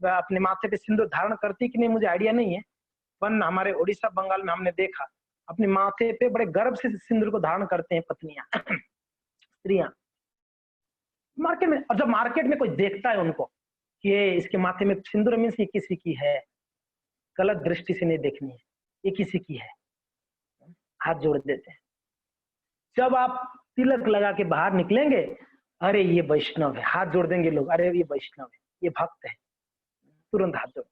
अपने माथे पे सिंदूर धारण करती कि नहीं मुझे आइडिया नहीं है, पर हमारे उड़ीसा बंगाल में हमने देखा अपने माथे पे बड़े गर्व से सिंदूर को धारण करते हैं पत्नियां, स्त्रियां मार्केट में। और जब मार्केट में कोई देखता है उनको कि ये इसके माथे में सिंदूर, मीन्स ये किसी की है, गलत दृष्टि से नहीं देखनी है, ये किसी की है, हाथ जोड़ देते हैं। जब आप तिलक लगा के बाहर निकलेंगे, अरे ये वैष्णव है, हाथ जोड़ देंगे लोग, अरे ये वैष्णव है, ये भक्त है, तुरंत हाथ जोड़।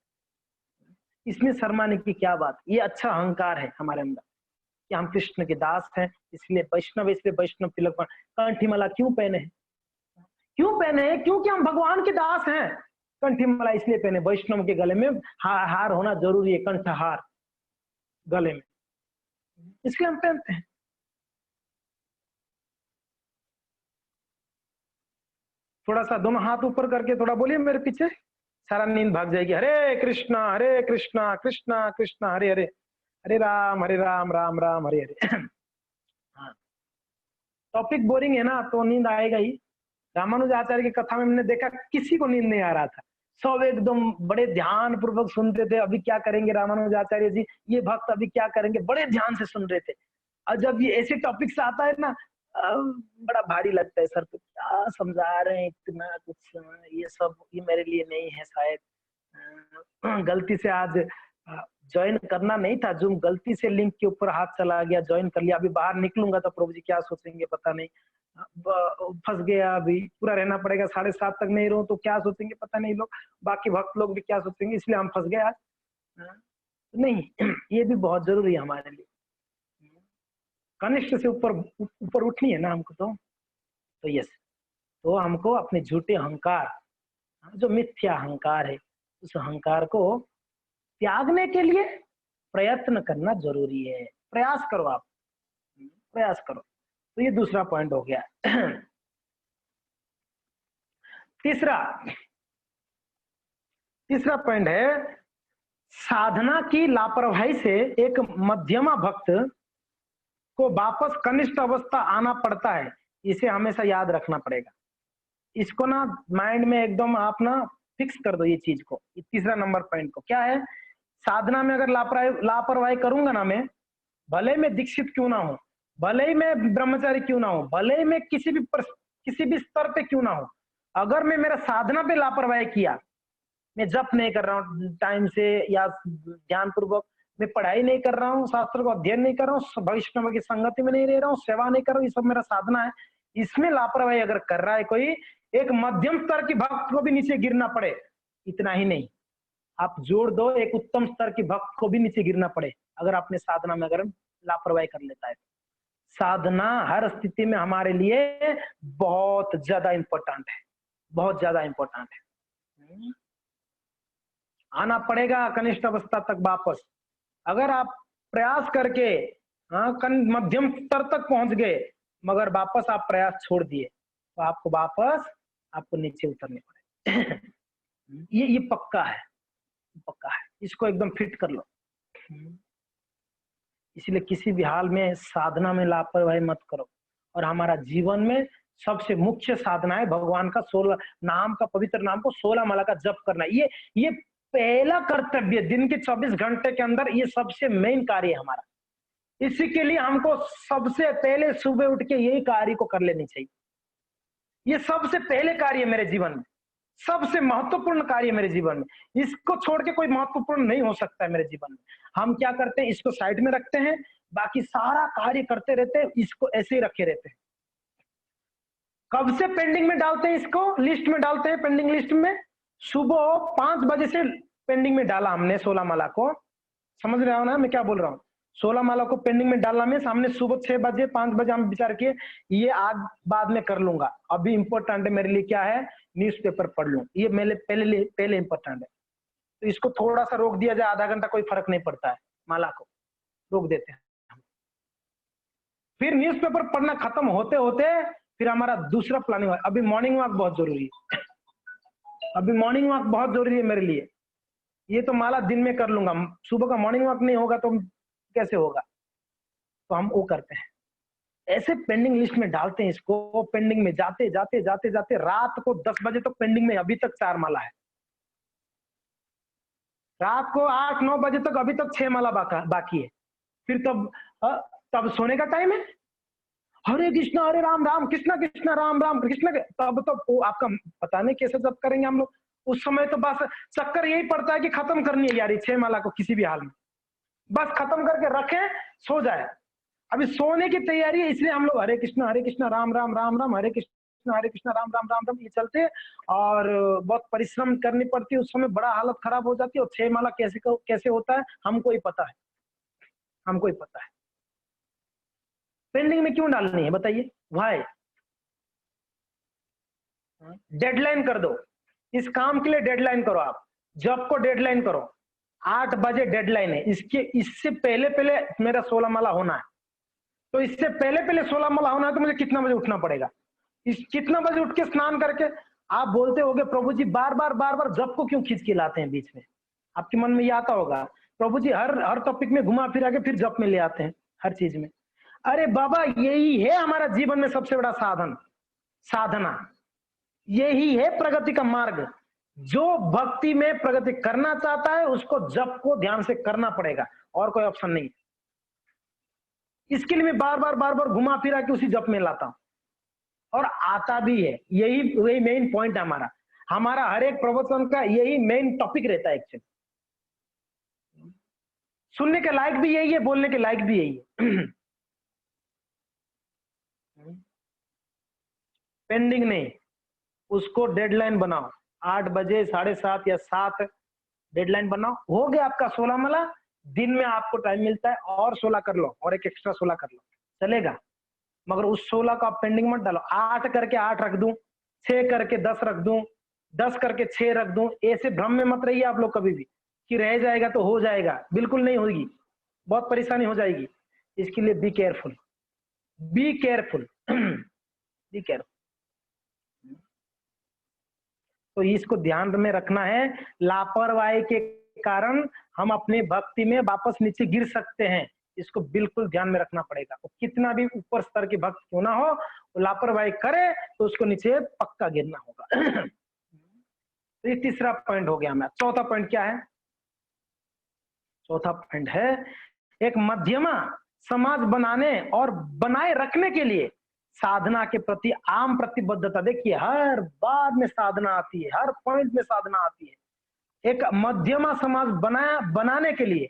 इसमें शर्माने की क्या बात? ये अच्छा अहंकार है हमारे अंदर कि हम कृष्ण के दास हैं, इसलिए वैष्णव, इसलिए वैष्णव तिलक। कंठी माला क्यों पहने हैं? क्यों पहने हैं? क्योंकि हम भगवान के दास हैं। कंठी माला इसलिए पहने, वैष्णव के गले में हार होना जरूरी है, कंठहार गले में, इसलिए हम पहनते हैं। थोड़ा सा दोनों हाथ ऊपर करके थोड़ा बोलिए मेरे पीछे, सारा नींद भाग जाएगी। हरे कृष्णा कृष्णा कृष्णा हरे हरे, हरे राम राम राम हरे हरे। हाँ, टॉपिक बोरिंग है ना तो नींद आएगा ही। रामानुजाचार्य की कथा में हमने देखा किसी को नींद नहीं आ रहा था, सब एकदम बड़े ध्यान पूर्वक सुनते थे। अभी क्या करेंगे रामानुजाचार्य जी, ये भक्त अभी क्या करेंगे, बड़े ध्यान से सुन रहे थे। और जब ये ऐसे टॉपिक से आता है ना, बड़ा भारी लगता है सर पे, क्या समझा रहे हैं इतना कुछ, ये सब ये मेरे लिए नहीं है शायद। गलती से आज ज्वाइन करना नहीं था, जूम गलती से लिंक के ऊपर हाथ चला गया, ज्वाइन कर लिया। अभी बाहर निकलूंगा तो प्रभु जी क्या सोचेंगे पता नहीं, फंस गया, अभी पूरा रहना पड़ेगा, 7:30 तक नहीं रहूं तो क्या सोचेंगे पता नहीं लोग, बाकी भक्त लोग भी क्या सोचेंगे, इसलिए हम फंस गए आज। नहीं, ये भी बहुत जरूरी है हमारे लिए। कनिष्ठ से ऊपर ऊपर उठनी है ना हमको, तो यस, तो हमको अपने झूठे अहंकार, जो मिथ्या अहंकार है, उस अहंकार को त्यागने के लिए प्रयत्न करना जरूरी है। प्रयास करो आप, प्रयास करो। तो ये दूसरा पॉइंट हो गया। तीसरा पॉइंट है, साधना की लापरवाही से एक मध्यमा भक्त को वापस कनिष्ठ अवस्था आना पड़ता है। इसे हमेशा याद रखना पड़ेगा। इसको ना माइंड में एकदम आप ना फिक्स कर दो ये चीज को। ये तीसरा नंबर पॉइंट को क्या है, साधना में अगर लापरवाही करूंगा ना मैं, भले मैं दीक्षित क्यों ना हो, भले ही मैं ब्रह्मचारी क्यों ना हो, भले ही मैं किसी भी स्तर पे क्यों ना हो, अगर मैं मेरा साधना पे लापरवाही किया, मैं जप नहीं कर रहा हूँ टाइम से या ध्यान पूर्वक, मैं पढ़ाई नहीं कर रहा हूँ, शास्त्र को अध्ययन नहीं कर रहा हूँ, वैष्णव की संगति में नहीं रह रहा हूँ, सेवा नहीं कर रहा हूँ, ये सब मेरा साधना है, इसमें लापरवाही अगर कर रहा है कोई, एक मध्यम स्तर की भक्त को भी नीचे गिरना पड़े, इतना ही नहीं, आप जोड़ दो एक उत्तम स्तर की भक्त को भी नीचे गिरना पड़े अगर अपने साधना में अगर लापरवाही कर लेता है। साधना हर स्थिति में हमारे लिए बहुत ज्यादा इंपॉर्टेंट है, बहुत ज्यादा इंपॉर्टेंट है। आना पड़ेगा कनिष्ठ अवस्था तक वापस। अगर आप प्रयास करके मध्यम स्तर तक पहुंच गए, मगर वापस आप प्रयास छोड़ दिए, तो आपको वापस आपको नीचे उतरने पड़े। ये पक्का है, पक्का है, इसको एकदम फिट कर लो। इसलिए किसी भी हाल में साधना में लापरवाही मत करो। और हमारा जीवन में सबसे मुख्य साधना है भगवान का 16 नाम का, पवित्र नाम को 16 माला का जप करना। ये पहला कर्तव्य, दिन के 24 घंटे के अंदर ये सबसे मेन कार्य है हमारा। इसी के लिए हमको सबसे पहले सुबह उठ के यही कार्य को कर लेनी चाहिए। ये सबसे पहले कार्य है मेरे जीवन में, सबसे महत्वपूर्ण कार्य मेरे जीवन में। इसको छोड़ के कोई महत्वपूर्ण नहीं हो सकता है मेरे जीवन में। हम क्या करते हैं, इसको साइड में रखते हैं, बाकी सारा कार्य करते रहते हैं, इसको ऐसे ही रखे रहते हैं। कब से पेंडिंग में डालते हैं, इसको लिस्ट में डालते हैं, पेंडिंग लिस्ट में। सुबह 5 बजे से पेंडिंग में डाला हमने 16 माला को, समझ रहे हो ना मैं क्या बोल रहा हूँ। 16 माला को पेंडिंग में डालना में सामने सुबह 6 बजे 5 बजे हम विचार किए ये आज बाद में कर लूंगा, अभी इंपॉर्टेंट है मेरे लिए क्या है, न्यूज़पेपर पढ़ लूं, ये मेरे पहले इंपॉर्टेंट है। तो इसको थोड़ा सा रोक दिया जाए, आधा घंटा कोई फर्क नहीं पड़ता है, माला को रोक देते हैं। फिर न्यूज़पेपर पढ़ना खत्म होते होते फिर हमारा दूसरा प्लानिंग, अभी मॉर्निंग वॉक बहुत जरूरी है, अभी मॉर्निंग वॉक बहुत जरूरी है मेरे लिए। ये तो माला दिन में कर लूंगा, सुबह का मॉर्निंग वॉक नहीं होगा तो कैसे होगा, तो हम वो करते हैं, ऐसे पेंडिंग लिस्ट में डालते हैं इसको। पेंडिंग में जाते जाते जाते जाते रात को 10 बजे तक पेंडिंग में, अभी तक 4 माला है। रात को 8-9 बजे तक अभी तक 6 माला बाकी है। फिर तब सोने का टाइम है, हरे कृष्णा हरे राम राम कृष्णा कृष्णा राम राम कृष्णा, तब तो वो आपका पता नहीं कैसे जब करेंगे हम लोग। उस समय तो बस चक्कर यही पड़ता है कि खत्म करनी है यार 6 माला को किसी भी हाल में, बस खत्म करके रखें, सो जाए। अभी सोने की तैयारी है, इसलिए हम लोग हरे कृष्णा राम राम राम राम, हरे कृष्णा राम राम राम राम ये चलते, और बहुत परिश्रम करनी पड़ती है, उस समय बड़ा हालत खराब हो जाती है। और 6 माला कैसे होता है हमको ही पता है, हमको ही पता है। पेंडिंग में क्यों डालनी है बताइए, वाई? डेडलाइन कर दो, इस काम के लिए डेडलाइन करो, आप जॉब को डेडलाइन करो, 8 बजे डेडलाइन है, इससे पहले मेरा 16 माला होना है। तो इससे पहले 16 माला होना है तो मुझे कितना बजे उठना पड़ेगा, कितना बजे उठ के स्नान करके आप बोलते होगे प्रभु जी बार बार जप को क्यों खींच के लाते हैं बीच में, आपके मन में ये आता होगा प्रभु जी हर टॉपिक में घुमा फिरा के फिर जप में ले आते हैं हर चीज में। अरे बाबा यही है हमारा जीवन में सबसे बड़ा साधना, यही है प्रगति का मार्ग। जो भक्ति में प्रगति करना चाहता है उसको जप को ध्यान से करना पड़ेगा, और कोई ऑप्शन नहीं। इसके लिए मैं बार बार घुमा फिरा के उसी जप में लाता हूं, और आता भी है। यही मेन पॉइंट है हमारा हर एक प्रवचन का यही मेन टॉपिक रहता है एक्चुअली। सुनने के लायक भी यही है, बोलने के लायक भी यही है। पेंडिंग नहीं, उसको डेडलाइन बनाओ, 8 बजे 7:30 या 7 डेडलाइन बनाओ। हो गया आपका 16 माला, दिन में आपको टाइम मिलता है और 16 कर लो, और एक एक्स्ट्रा 16 कर लो, चलेगा। मगर उस 16 को आप पेंडिंग मत डालो। 8 करके 8 रख दूं, 6 करके 10 रख दूं, 10 करके 6 रख दूं, ऐसे भ्रम में मत रहिए आप लोग कभी भी कि रह जाएगा तो हो जाएगा। बिल्कुल नहीं होगी, बहुत परेशानी हो जाएगी। इसके लिए be careful, be careful, be careful. तो इसको ध्यान में रखना है। लापरवाही के कारण हम अपने भक्ति में वापस नीचे गिर सकते हैं, इसको बिल्कुल ध्यान में रखना पड़ेगा। वो कितना भी ऊपर स्तर की भक्त क्यों ना हो, वो लापरवाही करे तो उसको नीचे पक्का गिरना होगा। तो ये तीसरा पॉइंट हो गया। हमारा चौथा पॉइंट क्या है? चौथा पॉइंट है एक मध्यमा समाज बनाने और बनाए रखने के लिए साधना के प्रति आम प्रतिबद्धता। देखिए हर बार में साधना आती है, हर पॉइंट में साधना आती है। एक मध्यमा समाज बनाने के लिए,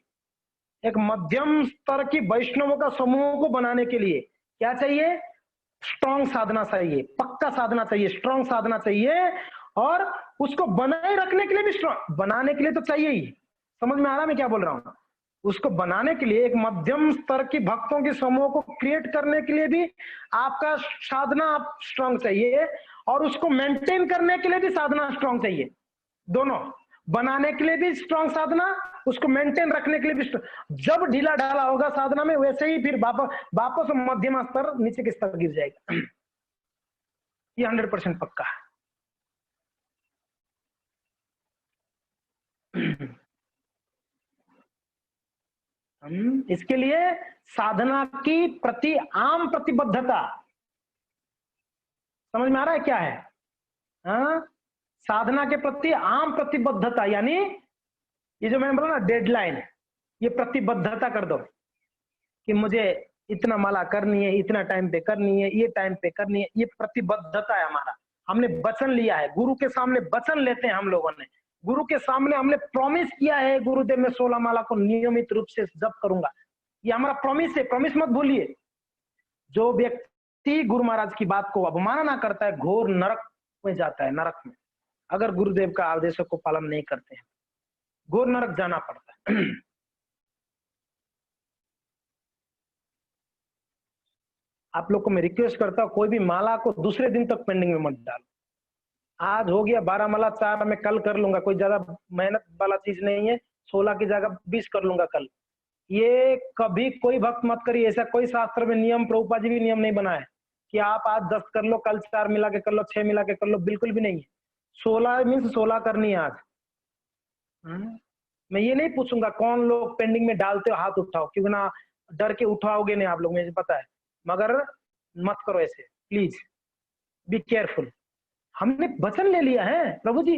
एक मध्यम स्तर की वैष्णवों का समूह को बनाने के लिए क्या चाहिए? स्ट्रॉन्ग साधना चाहिए, पक्का साधना चाहिए, स्ट्रॉन्ग साधना चाहिए। और उसको बनाए रखने के लिए भी स्ट्रॉन्ग, बनाने के लिए तो चाहिए ही। समझ में आ रहा मैं क्या बोल रहा हूं? उसको बनाने के लिए एक मध्यम स्तर की भक्तों के समूह को क्रिएट करने के लिए भी आपका साधना स्ट्रॉन्ग चाहिए, और उसको मेंटेन करने के लिए भी साधना स्ट्रॉन्ग चाहिए। दोनों, बनाने के लिए भी स्ट्रॉन्ग साधना, उसको मेंटेन रखने के लिए भी। जब ढीला ढाला होगा साधना में, वैसे ही फिर वापस मध्यमा स्तर नीचे के स्तर गिर जाएगा। ये 100% पक्का है। इसके लिए साधना की प्रति आम प्रतिबद्धता, समझ में आ रहा है क्या है? हाँ, साधना के प्रति आम प्रतिबद्धता, यानी ये जो मैंने बोला ना डेडलाइन, ये प्रतिबद्धता कर दो कि मुझे इतना माला करनी है, इतना टाइम पे करनी है, ये टाइम पे करनी है। ये प्रतिबद्धता है हमारा। हमने वचन लिया है, गुरु के सामने वचन लेते हैं हम लोगों ने। गुरु के सामने हमने प्रॉमिस किया है, गुरुदेव मैं 16 माला को नियमित रूप से जप करूंगा। ये हमारा प्रॉमिस है, प्रॉमिस मत भूलिए। जो व्यक्ति गुरु महाराज की बात को अवमानना करता है, घोर नरक में जाता है। नरक में, अगर गुरुदेव का आदेशों को पालन नहीं करते हैं, घोर नरक जाना पड़ता है। आप लोग को मैं रिक्वेस्ट करता हूं, कोई भी माला को दूसरे दिन तक पेंडिंग में मत डालो। आज हो गया 12 माला, 4 मैं कल कर लूंगा, कोई ज्यादा मेहनत वाला चीज नहीं है। 16 की जगह 20 कर लूंगा कल। ये कभी कोई भक्त मत करिए। ऐसा कोई शास्त्र में नियम, प्रभुपाद जी भी नियम नहीं बनाया कि आप आज 10 कर लो, कल 4 मिला के कर लो, 6 मिला के कर लो, बिल्कुल भी नहीं है। 16 मीन्स 16 करनी है आज। मैं ये नहीं पूछूंगा कौन लोग पेंडिंग में डालते हो, हाथ उठाओ, क्योंकि ना डर के उठाओगे नहीं आप लोग, मुझे पता है। मगर मत करो ऐसे, प्लीज बी केयरफुल। हमने वचन ले लिया है प्रभु जी,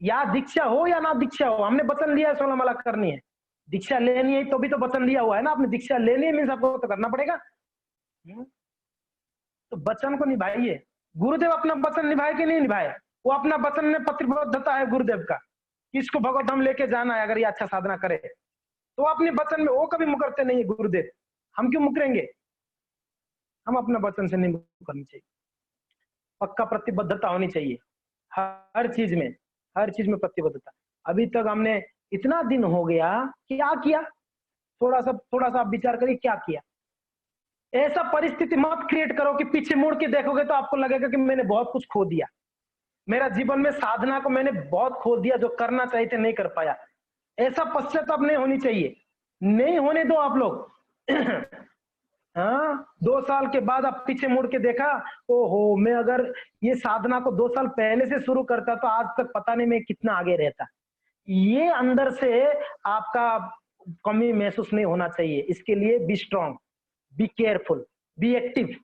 या दीक्षा हो या ना दीक्षा हो, हमने वचन लिया है 16 माला करनी है। दीक्षा लेनी है तो भी तो वचन लिया हुआ है ना आपने। दीक्षा लेनी है मीन्स आपको तो करना पड़ेगा। तो वचन को निभाइए। गुरुदेव अपना वचन निभाए कि नहीं निभाए? वो अपना वचन में प्रतिबद्धता है गुरुदेव का, किसको भगवत धाम लेके जाना है। अगर ये अच्छा साधना करे तो अपने वचन में वो कभी मुकरते नहीं है गुरुदेव। हम क्यों मुकरेंगे? हम अपना वचन से नहीं मुकरनी चाहिए। पक्का प्रतिबद्धता होनी चाहिए हर चीज में, हर चीज में प्रतिबद्धता। अभी तक हमने इतना दिन हो गया, क्या किया? थोड़ा सा आप विचार करिए, क्या किया? ऐसा परिस्थिति मत क्रिएट करो कि पीछे मुड़ के देखोगे तो आपको लगेगा कि मैंने बहुत कुछ खो दिया, मेरा जीवन में साधना को मैंने बहुत खो दिया, जो करना चाहिए थे नहीं कर पाया। ऐसा पश्चाताप नहीं होनी चाहिए, नहीं होने दो आप लोग। हाँ, 2 साल के बाद आप पीछे मुड़ के देखा, ओहो मैं अगर ये साधना को 2 साल पहले से शुरू करता तो आज तक पता नहीं मैं कितना आगे रहता। ये अंदर से आपका कमी महसूस नहीं होना चाहिए। इसके लिए B strong, be careful, be active.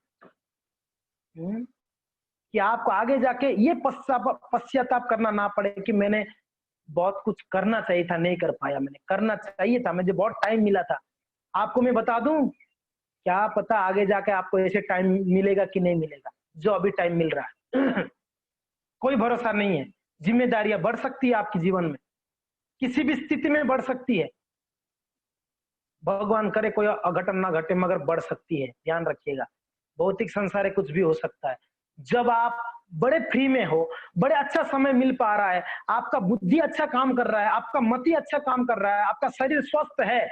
कि आपको आगे जाके ये पश्चाताप करना ना पड़े कि मैंने बहुत कुछ करना चाहिए था, नहीं कर पाया, मैंने करना चाहिए था, मुझे बहुत टाइम मिला था। आपको मैं बता दूं, क्या पता आगे जाके आपको ऐसे टाइम मिलेगा कि नहीं मिलेगा जो अभी टाइम मिल रहा है। कोई भरोसा नहीं है। जिम्मेदारियां बढ़ सकती है आपके जीवन में, किसी भी स्थिति में बढ़ सकती है। भगवान करे कोई अघटन ना घटे, मगर बढ़ सकती है, ध्यान रखिएगा। भौतिक संसार है, कुछ भी हो सकता है। जब आप बड़े फ्री में हो, बड़े अच्छा समय मिल पा रहा है, आपका बुद्धि अच्छा काम कर रहा है, आपका मति अच्छा काम कर रहा है, आपका शरीर स्वस्थ है,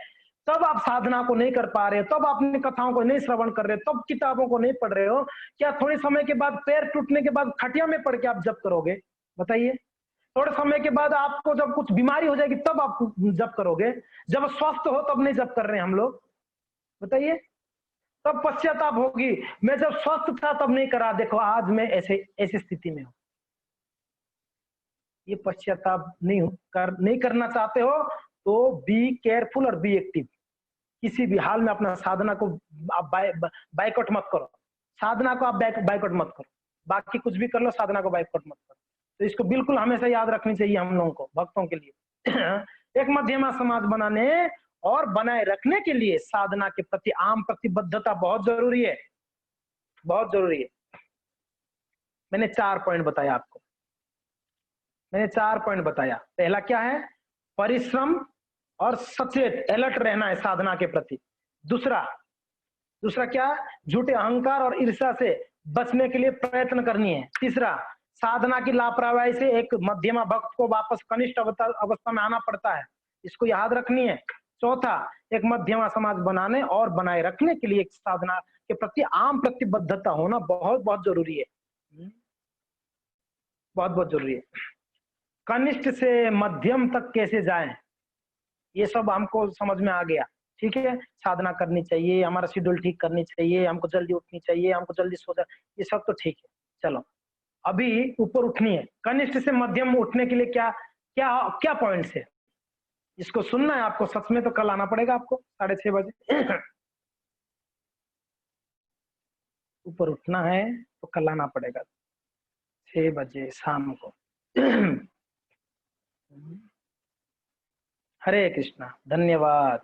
तब आप साधना को नहीं कर पा रहे हो, तब अपनी कथाओं को नहीं श्रवण कर रहे हो, तब किताबों को नहीं पढ़ रहे हो। क्या थोड़े समय के बाद, पैर टूटने के बाद खटिया में पड़ के आप जप करोगे? बताइए। थोड़े समय के बाद आपको जब कुछ बीमारी हो जाएगी तब आप जप करोगे? जब स्वस्थ हो तब नहीं जप कर रहे हैं हम लोग? बताइए। तब पश्चाताप होगी, मैं जब स्वस्थ था तब नहीं करा, देखो आज मैं ऐसे ऐसी स्थिति में हूं। ये पश्चाताप नहीं करना चाहते हो तो बी केयरफुल और बी एक्टिव। किसी भी हाल में अपना साधना को आप बाइकआउट मत करो। साधना को आप बाइकआउट मत करो। बाकी कुछ भी कर लो, साधना को बाइकआउट मत करो। तो इसको बिल्कुल हमेशा याद रखनी चाहिए हम लोगों को, भक्तों के लिए। एक मध्यमा समाज बनाने और बनाए रखने के लिए साधना के प्रति आम प्रतिबद्धता बहुत जरूरी है, बहुत जरूरी है। मैंने 4 पॉइंट बताया आपको, मैंने 4 पॉइंट बताया। पहला क्या है? परिश्रम और सचेत अलर्ट रहना है साधना के प्रति। दूसरा दूसरा क्या? झूठे अहंकार और ईर्ष्या से बचने के लिए प्रयत्न करनी है। तीसरा, साधना की लापरवाही से एक मध्यमा भक्त को वापस कनिष्ठ अवस्था में आना पड़ता है, इसको याद रखनी है। चौथा, एक मध्यमा समाज बनाने और बनाए रखने के लिए एक साधना के प्रति आम प्रतिबद्धता होना बहुत बहुत जरूरी है, बहुत बहुत जरूरी है। कनिष्ठ से मध्यम तक कैसे जाएं, ये सब हमको समझ में आ गया। ठीक है, साधना करनी चाहिए, हमारा शेड्यूल ठीक करनी चाहिए, हमको जल्दी उठनी चाहिए, हमको जल्दी सो जा, ये सब तो ठीक है। चलो अभी ऊपर उठनी है। कनिष्ठ से मध्यम उठने के लिए क्या क्या क्या पॉइंट्स है, इसको सुनना है आपको। सच में तो कल आना पड़ेगा आपको 6:30 बजे। ऊपर उठना है तो कल आना पड़ेगा 6 बजे शाम को। हरे कृष्णा, धन्यवाद।